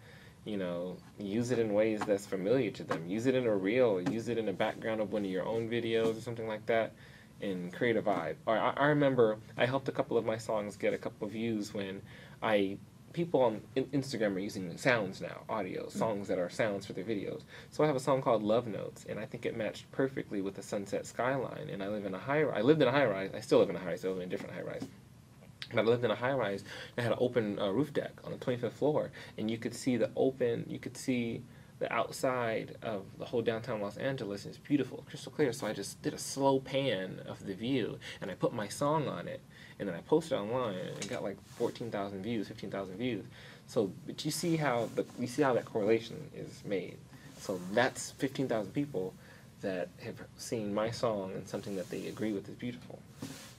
[SPEAKER 2] Use it in ways that's familiar to them. Use it in a reel, or use it in the background of one of your own videos or something like that, and create a vibe. Or I remember I helped a couple of my songs get a couple of views when people on Instagram are using sounds now, audio, songs that are sounds for their videos. So I have a song called Love Notes, and I think it matched perfectly with the sunset skyline. And I lived in a high rise. I still live in a high rise. I live in a different high rise. But I lived in a high rise that had an open roof deck on the 25th floor, and you could see the outside of the whole downtown Los Angeles, and it's beautiful, crystal clear. So I just did a slow pan of the view, and I put my song on it, and then I posted it online, and it got like 14,000 views, 15,000 views. So, but you see how that correlation is made. So that's 15,000 people that have seen my song and something that they agree with is beautiful.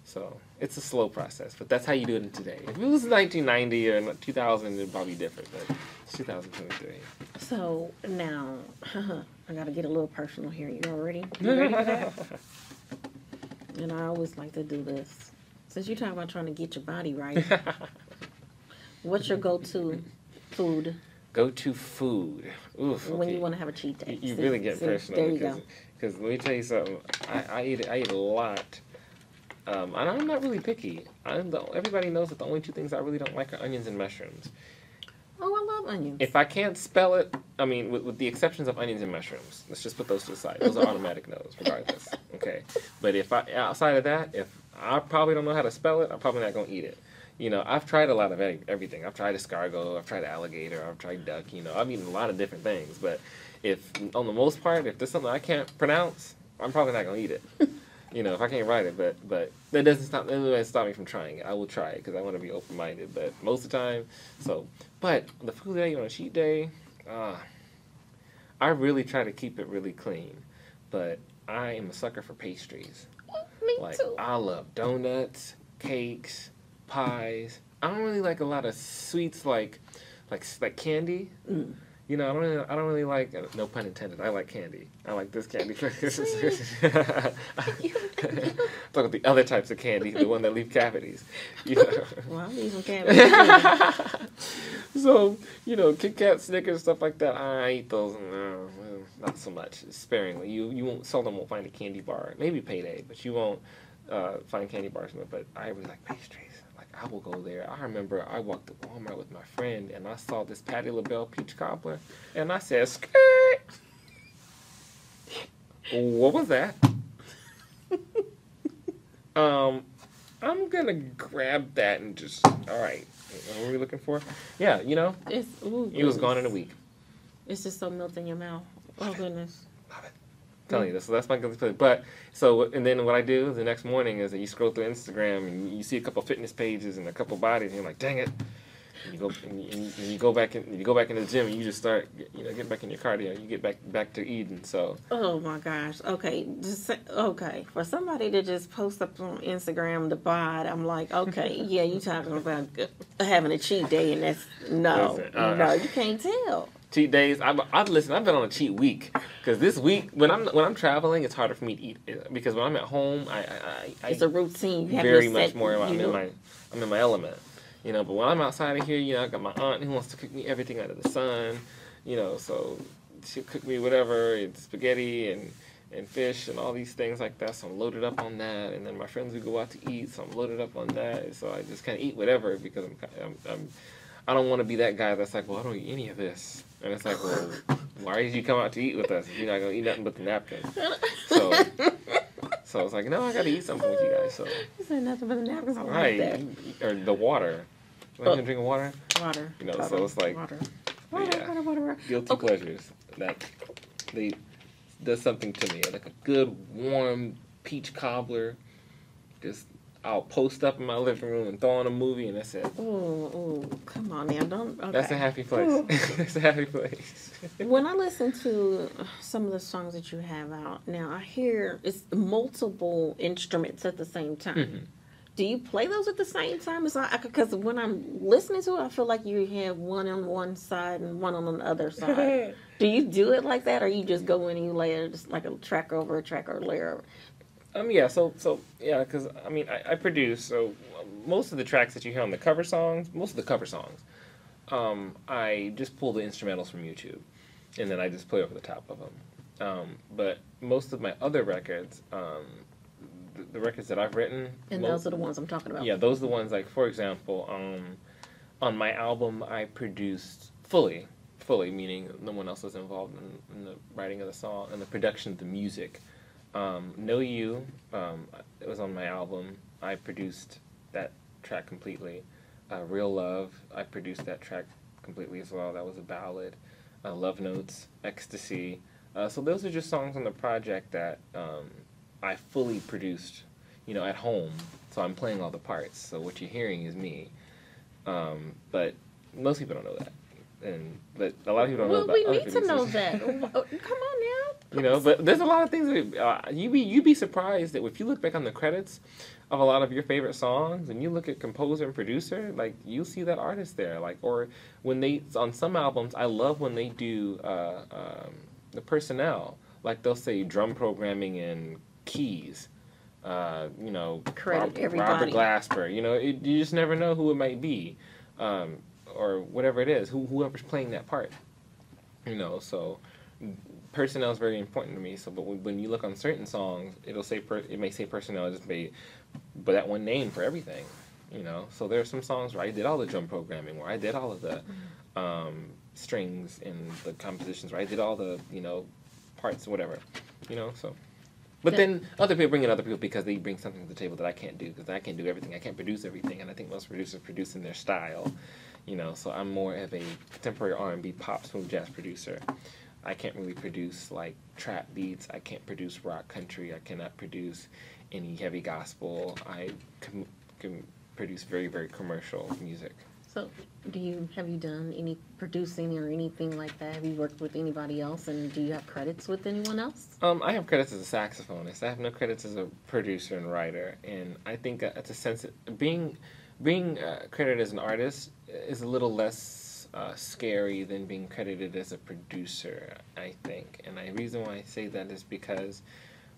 [SPEAKER 2] So it's a slow process, but that's how you do it in today. If it was 1990 or 2000, it'd probably be different, but it's 2023.
[SPEAKER 1] So now, I got to get a little personal here. You ready? You ready for that? And I always like to do this. Since you're talking about trying to get your body right, what's your go-to food?
[SPEAKER 2] Go-to food. Oof, okay.
[SPEAKER 1] When you want to have a cheat day.
[SPEAKER 2] You really get personal.
[SPEAKER 1] There you go.
[SPEAKER 2] Because let me tell you something. I eat a lot. And I'm not really picky. Everybody knows that the only two things I really don't like are onions and mushrooms.
[SPEAKER 1] Oh, I love onions.
[SPEAKER 2] If I can't spell it, with the exceptions of onions and mushrooms, let's just put those to the side. Those are automatic no's, regardless. Okay. But outside of that, if I probably don't know how to spell it, I'm probably not going to eat it. I've tried a lot of everything. I've tried escargot, I've tried alligator, I've tried duck, I've eaten a lot of different things. But on the most part, if there's something I can't pronounce, I'm probably not going to eat it. If I can't write it, but that doesn't stop me from trying it. I will try it because I want to be open-minded, but most of the time, but the food that I eat on a cheat day, I really try to keep it really clean, but I am a sucker for pastries.
[SPEAKER 1] Me too.
[SPEAKER 2] I love donuts, cakes, pies. I don't really like a lot of sweets like candy. Mm. I don't really like, no pun intended, I like candy. I like this candy. Talk about the other types of candy, the one that leave cavities.
[SPEAKER 1] Well, I'm leaving cavities.
[SPEAKER 2] So, Kit Kat, Snickers, stuff like that, I eat those, not so much, sparingly. You seldom won't find a candy bar. Maybe Payday, but you won't. find candy bars, but I really like pastries. Like, I will go there. I remember I walked to Walmart with my friend, and I saw this Patti LaBelle peach cobbler, and I said, skirt! What was that? I'm gonna grab that and just, all right, what are we looking for? Yeah, you know, it was gone in a week.
[SPEAKER 1] It's just so melting in your mouth. Oh, goodness.
[SPEAKER 2] Love it. I'm telling you, so that's my guilty pleasure. But, and then what I do the next morning is that you scroll through Instagram and you see a couple fitness pages and a couple bodies, and you're like, dang it. And you go back into the gym and you just start, get back in your cardio. You get back to eating. So. Oh
[SPEAKER 1] my gosh. Okay. Okay. For somebody to just post up on Instagram the bod, I'm like, okay, yeah, you talking about having a cheat day, and that's no, you can't tell.
[SPEAKER 2] Cheat days. I've been on a cheat week because this week when I'm traveling, it's harder for me to eat because when I'm at home, I
[SPEAKER 1] it's a routine. You
[SPEAKER 2] very much more. I'm in my element. But when I'm outside of here, I got my aunt who wants to cook me everything out of the sun, so she'll cook me whatever, it's spaghetti and fish and all these things like that, so I'm loaded up on that, and then my friends would go out to eat, so I'm loaded up on that, so I just kind of eat whatever because I don't want to be that guy that's like, well, I don't eat any of this, and it's like, well, why did you come out to eat with us if you're not going to eat nothing but the napkins? So I was like, no, I got to eat something with you guys. So
[SPEAKER 1] you said nothing but the napkins.
[SPEAKER 2] Right, or the water. Am I drinking water?
[SPEAKER 1] Water.
[SPEAKER 2] So it's like
[SPEAKER 1] water.
[SPEAKER 2] Guilty pleasures that does something to me. Like a good warm peach cobbler. Just I'll post up in my living room and throw on a movie, and that's it.
[SPEAKER 1] Oh, come on now, don't. Okay.
[SPEAKER 2] That's a happy place. It's a happy place.
[SPEAKER 1] When I listen to some of the songs that you have out now, I hear it's multiple instruments at the same time. Mm-hmm. Do you play those at the same time? Because when I'm listening to it, I feel like you have one on one side and one on the other side. Do you do it like that, or you just go in and you layer just like a track over a track or layer over?
[SPEAKER 2] Because I produce, so most of the tracks that you hear on the cover songs, I just pull the instrumentals from YouTube, and then I just play over the top of them. But most of my other records, the records that I've written,
[SPEAKER 1] and those are the ones I'm talking about.
[SPEAKER 2] Yeah, those are the ones. Like for example, on my album, I produced fully, meaning no one else was involved in the writing of the song and the production of the music. Know You, it was on my album. I produced that track completely. Real Love, I produced that track completely as well. That was a ballad. Love Notes, Ecstasy. So those are just songs on the project that I fully produced, at home. So I'm playing all the parts. So what you're hearing is me. But most people don't know that. But a lot of people don't know about
[SPEAKER 1] other
[SPEAKER 2] producers.
[SPEAKER 1] We need to know that. Come on now.
[SPEAKER 2] But there's a lot of things that you'd be surprised that if you look back on the credits of a lot of your favorite songs and you look at composer and producer, like you'll see that artist there. Like, or when on some albums, I love when they do the personnel. Like they'll say drum programming and keys.
[SPEAKER 1] Credit everybody.
[SPEAKER 2] Robert Glasper. You just never know who it might be. Or whatever it is, whoever's playing that part, so personnel is very important to me. So, but when you look on certain songs, it may say personnel, but that one name for everything, So there are some songs where I did all the drum programming, where I did all of the strings and the compositions, where I did all the parts, whatever, So. But then other people bring in other people because they bring something to the table that I can't do, because I can't do everything. I can't produce everything, and I think most producers produce in their style. So I'm more of a contemporary R&B, pop, smooth jazz producer. I can't really produce like trap beats. I can't produce rock country. I cannot produce any heavy gospel. I can produce very, very commercial music.
[SPEAKER 1] So have you done any producing or anything like that? Have you worked with anybody else, and do you have credits with anyone else?
[SPEAKER 2] I have credits as a saxophonist. I have no credits as a producer and writer, and I think that's a sense of being credited as an artist is a little less scary than being credited as a producer, I think. And the reason why I say that is because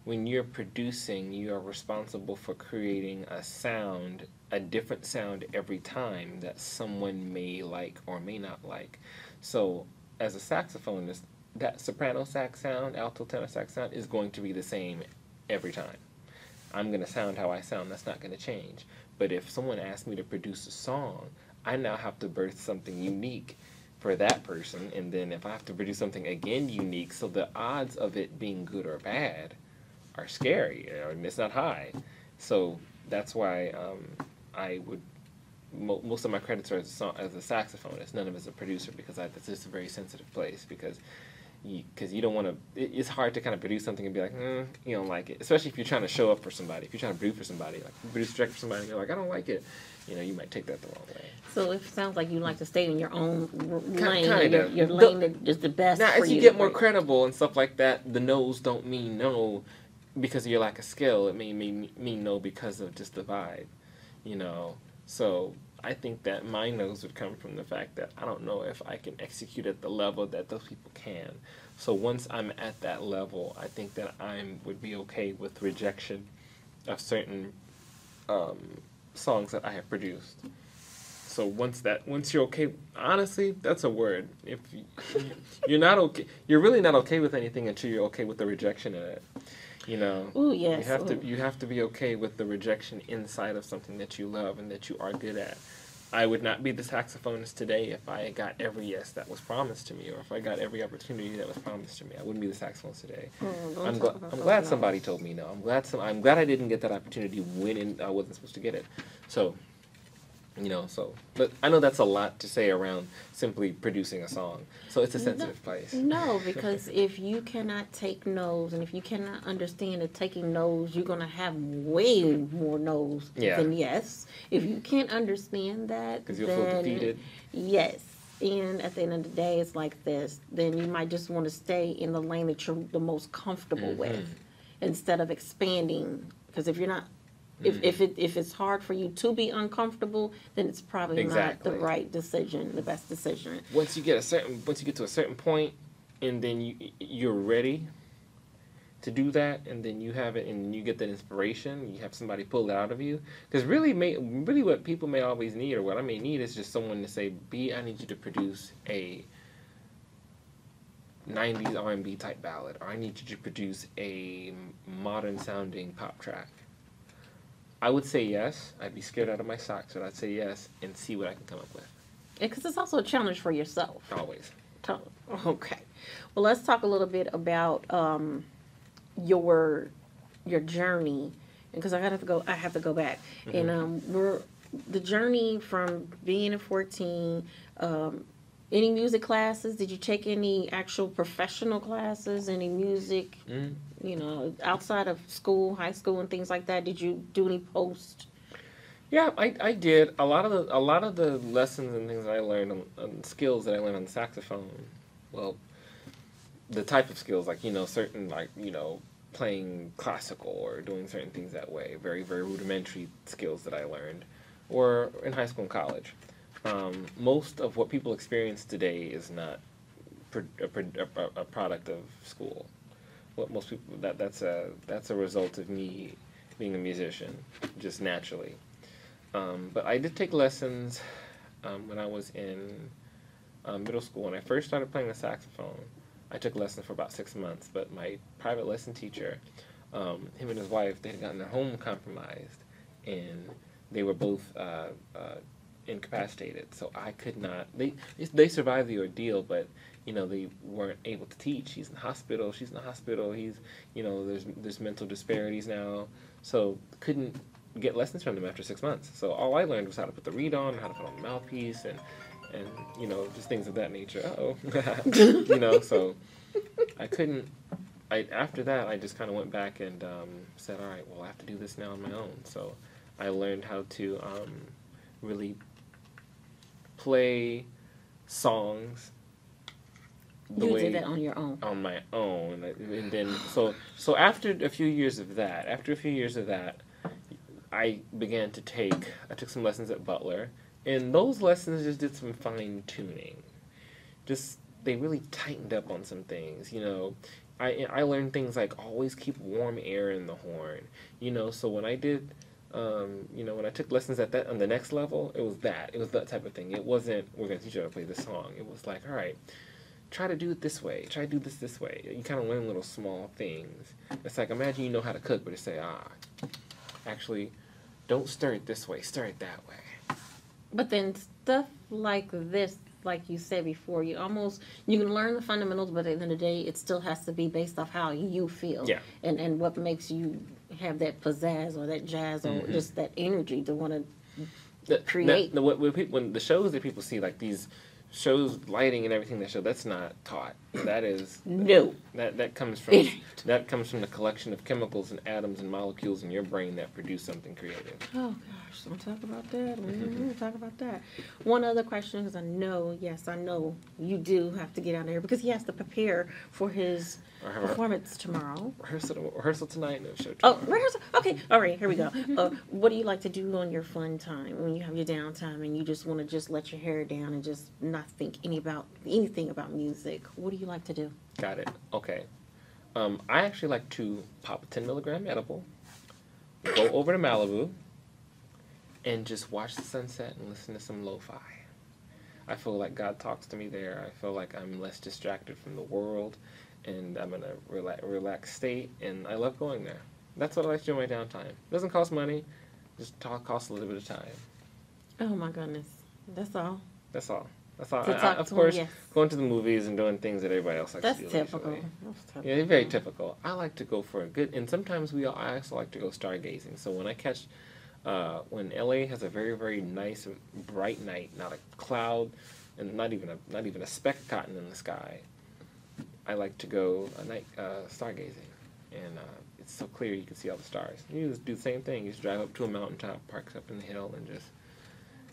[SPEAKER 2] when you're producing, you are responsible for creating a different sound every time that someone may like or may not like. So as a saxophonist, that soprano sax sound, alto tenor sax sound is going to be the same every time. I'm going to sound how I sound. That's not going to change. But if someone asks me to produce a song, I now have to birth something unique for that person. And then if I have to produce something again unique, so the odds of it being good or bad are scary, and it's not high. So that's why I would, most of my credits are as a saxophonist, none of it as a producer, because it's just a very sensitive place, because you don't want to, it's hard to kind of produce something and be like, you don't like it, especially if you're trying to show up for somebody, if you're trying to produce for somebody, like produce a track for somebody, and they're like, I don't like it, you might take that the wrong way.
[SPEAKER 1] So it sounds like you like to stay in your own lane.
[SPEAKER 2] Kind of.
[SPEAKER 1] Your lane is the best.
[SPEAKER 2] Now,
[SPEAKER 1] for
[SPEAKER 2] as you
[SPEAKER 1] to
[SPEAKER 2] get more
[SPEAKER 1] break.
[SPEAKER 2] credible and stuff like that, the no's don't mean no because of your lack of skill. It may mean no because of just the vibe, So I think that my no's would come from the fact that I don't know if I can execute at the level that those people can. So once I'm at that level, I think that I would be okay with rejection of certain songs that I have produced. So once you're okay, honestly, that's a word. If you're not okay, you're really not okay with anything until you're okay with the rejection in it.
[SPEAKER 1] Ooh, yes.
[SPEAKER 2] You have to be okay with the rejection inside of something that you love and that you are good at. I would not be the saxophonist today if I got every yes that was promised to me, or if I got every opportunity that was promised to me. I wouldn't be the saxophonist today. I'm glad somebody told me no. I'm glad I didn't get that opportunity when I wasn't supposed to get it. So, but I know that's a lot to say around simply producing a song. So it's a sensitive place.
[SPEAKER 1] No, because if you cannot take no's, and if you cannot understand that taking no's, you're going to have way more no's than yes. If you can't understand that,
[SPEAKER 2] because you'll feel defeated.
[SPEAKER 1] Yes. And at the end of the day, it's like this. Then you might just want to stay in the lane that you're the most comfortable with instead of expanding. Because if you're not, if it's hard for you to be uncomfortable, then it's probably not the right decision, the best decision.
[SPEAKER 2] Once you get to a certain point, and then you're ready to do that, and then you have it, and you get that inspiration, you have somebody pull it out of you. Because really what people may always need, or what I may need, is just someone to say, B, I need you to produce a 90s R&B type ballad, or I need you to produce a modern sounding pop track. I would say yes. I'd be scared out of my socks, but I'd say yes and see what I can come up with.
[SPEAKER 1] Because it's also a challenge for yourself.
[SPEAKER 2] Always.
[SPEAKER 1] Okay. Well, let's talk a little bit about your journey, because I have to go back. And the journey from being at 14. Any music classes? Did you take any actual professional classes? Any music, outside of school, high school, and things like that? Did you do any post?
[SPEAKER 2] Yeah, I did. A lot of the lessons and things that I learned, skills that I learned on the saxophone. Well, the type of skills, like certain playing classical or doing certain things that way, very very rudimentary skills that I learned, or in high school and college. Most of what people experience today is not a product of school. What most people that's a result of me being a musician, just naturally. But I did take lessons when I was in middle school. When I first started playing the saxophone, I took lessons for about 6 months. But my private lesson teacher, him and his wife, they had gotten their home compromised, and they were both incapacitated, so I could not. They survived the ordeal, but they weren't able to teach. He's in the hospital. She's in the hospital. He's there's mental disparities now, so couldn't get lessons from them after 6 months. So all I learned was how to put the reed on, how to put on the mouthpiece, and just things of that nature. So I couldn't. After that, I just kind of went back and said, all right, well, I have to do this now on my own. So I learned how to really play songs.
[SPEAKER 1] You did that on your own.
[SPEAKER 2] On my own, and then so after a few years of that, I took some lessons at Butler, and those lessons just did some fine tuning. They really tightened up on some things. I learned things like always keep warm air in the horn. So when I did. When I took lessons on the next level, it was that type of thing. It wasn't, we're going to teach you how to play this song. It was like, all right,
[SPEAKER 3] try to do it this way. Try to do this way. You kind of learn little small things. It's like, imagine you know how to cook, but you say, actually, don't stir it this way. Stir it that way.
[SPEAKER 1] But then stuff like this, like you said before, you can learn the fundamentals, but at the end of the day, it still has to be based off how you feel.
[SPEAKER 3] Yeah.
[SPEAKER 1] And what makes you have that pizzazz or that jazz or just that energy to want to create.
[SPEAKER 3] When the shows that people see, like these shows, lighting and everything they show, that's not taught. That is
[SPEAKER 1] no.
[SPEAKER 3] That comes from the collection of chemicals and atoms and molecules in your brain that produce something creative.
[SPEAKER 1] Oh gosh, don't talk about that. We'll talk about that. One other question, because I know you do have to get out there because he has to prepare for his performance tomorrow.
[SPEAKER 3] Rehearsal tonight, no show tomorrow.
[SPEAKER 1] Oh, rehearsal. Okay, all right, here we go. What do you like to do on your fun time when you have your downtime and you just want to just let your hair down and just not think anything about music? What do you like to do?
[SPEAKER 3] Got it. Okay. I actually like to pop a 10 milligram edible, go over to Malibu, and just watch the sunset and listen to some lo-fi. I feel like God talks to me there. I feel like I'm less distracted from the world, and I'm in a relaxed state, and I love going there. That's what I like to do in my downtime. It doesn't cost money, just costs a little bit of time.
[SPEAKER 1] Oh my goodness. That's all.
[SPEAKER 3] That's all. That's all.
[SPEAKER 1] Of
[SPEAKER 3] course, going to the movies and doing things that everybody else likes to do.
[SPEAKER 1] That's typical.
[SPEAKER 3] Yeah, very typical. I like to go for a good, and sometimes I also like to go stargazing. So when I catch, when LA has a very, very nice, bright night, not a cloud, and not even a speck of cotton in the sky, I like to go a night stargazing, and it's so clear you can see all the stars. You just do the same thing. You just drive up to a mountaintop, park up in the hill, and just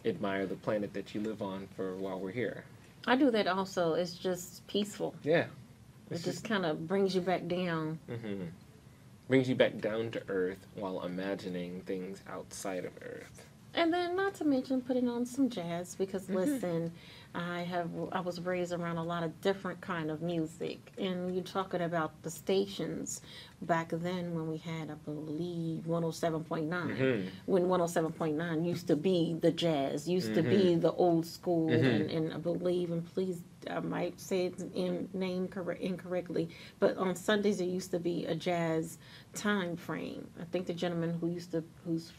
[SPEAKER 3] admire the planet that you live on for while we're here.
[SPEAKER 1] I do that also. It's just peaceful.
[SPEAKER 3] Yeah.
[SPEAKER 1] It just kind of brings you back down.
[SPEAKER 3] Mm-hmm. Brings you back down to earth while imagining things outside of earth.
[SPEAKER 1] And then, not to mention, putting on some jazz because, listen, I was raised around a lot of different kind of music, and you're talking about the stations back then when we had, I believe, 107.9. When 107.9 used to be the jazz, used to be the old school, and I believe, and please, I might say it incorrectly, but on Sundays there used to be a jazz time frame. I think the gentleman who's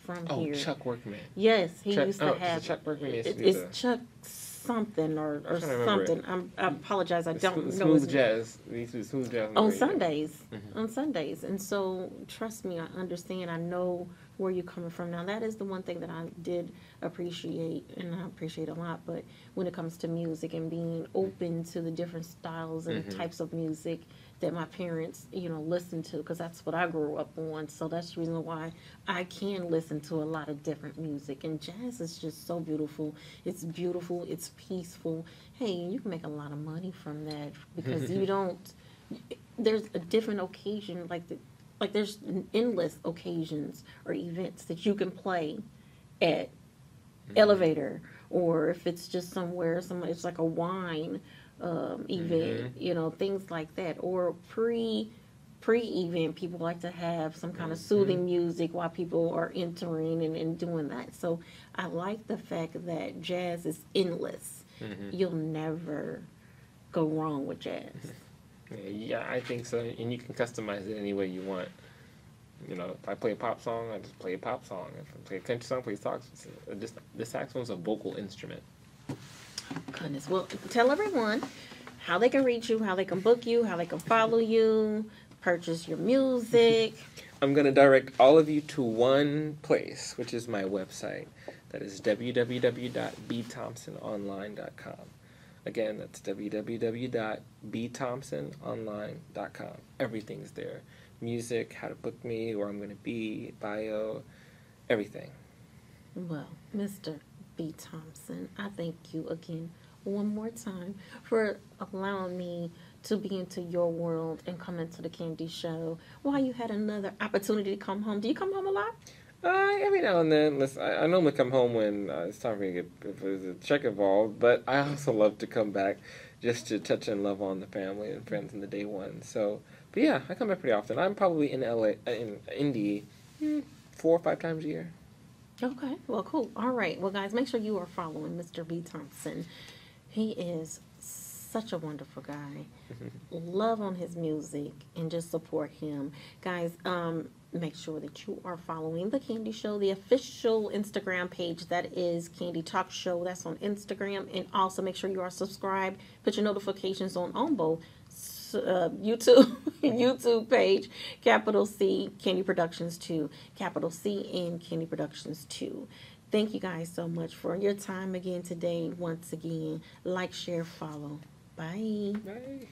[SPEAKER 1] from here.
[SPEAKER 3] Oh, Chuck Workman.
[SPEAKER 1] Yes, he used to have.
[SPEAKER 3] Chuck Workman
[SPEAKER 1] It's Chuck something or something. I apologize. I don't know.
[SPEAKER 3] Smooth jazz. Smooth jazz
[SPEAKER 1] on Sundays. On Sundays, and so trust me, I understand. I know where you're coming from. Now that is the one thing that I did appreciate, and I appreciate a lot. But when it comes to music and being open to the different styles and types of music that my parents, listen to, because that's what I grew up on. So that's the reason why I can listen to a lot of different music. And jazz is just so beautiful. It's beautiful. It's peaceful. Hey, you can make a lot of money from that because you don't. There's a different occasion, like there's endless occasions or events that you can play at elevator, or if it's just somewhere, it's like a wine event, things like that, or pre-event, people like to have some kind of soothing music while people are entering and doing that. So I like the fact that jazz is endless. You'll never go wrong with jazz.
[SPEAKER 3] Yeah, I think so, and you can customize it any way you want. If I play a pop song, I just play a pop song. If I play a country song, I play saxophone. The saxophone's a vocal instrument.
[SPEAKER 1] Goodness. Well, tell everyone how they can reach you, how they can book you, how they can follow you, purchase your music.
[SPEAKER 3] I'm going to direct all of you to one place, which is my website. That is www.bthompsononline.com. Again, that's www.bthompsononline.com. Everything's there. Music, how to book me, where I'm going to be, bio, everything.
[SPEAKER 1] Well, Mr. B. Thompson, I thank you again one more time for allowing me to be into your world and come into the Candy Show while you had another opportunity to come home. Do you come home a lot?
[SPEAKER 3] Every now and then. Listen, I normally come home when it's time for me to get if there's a check involved, but I also love to come back just to touch and love on the family and friends in the day one. So, but yeah, I come back pretty often. I'm probably in LA, in Indy, 4 or 5 times a year.
[SPEAKER 1] Okay, well, cool. All right. Well, guys, make sure you are following Mr. B. Thompson. He is such a wonderful guy. Love on his music and just support him. Guys, make sure that you are following The Candy Show, the official Instagram page that is Candy Talk Show. That's on Instagram. And also make sure you are subscribed. Put your notifications on both YouTube YouTube page, capital C, Candy Productions 2, capital C, and Candy Productions 2. Thank you guys so much for your time again today. Once again, like, share, follow. Bye.
[SPEAKER 3] Bye.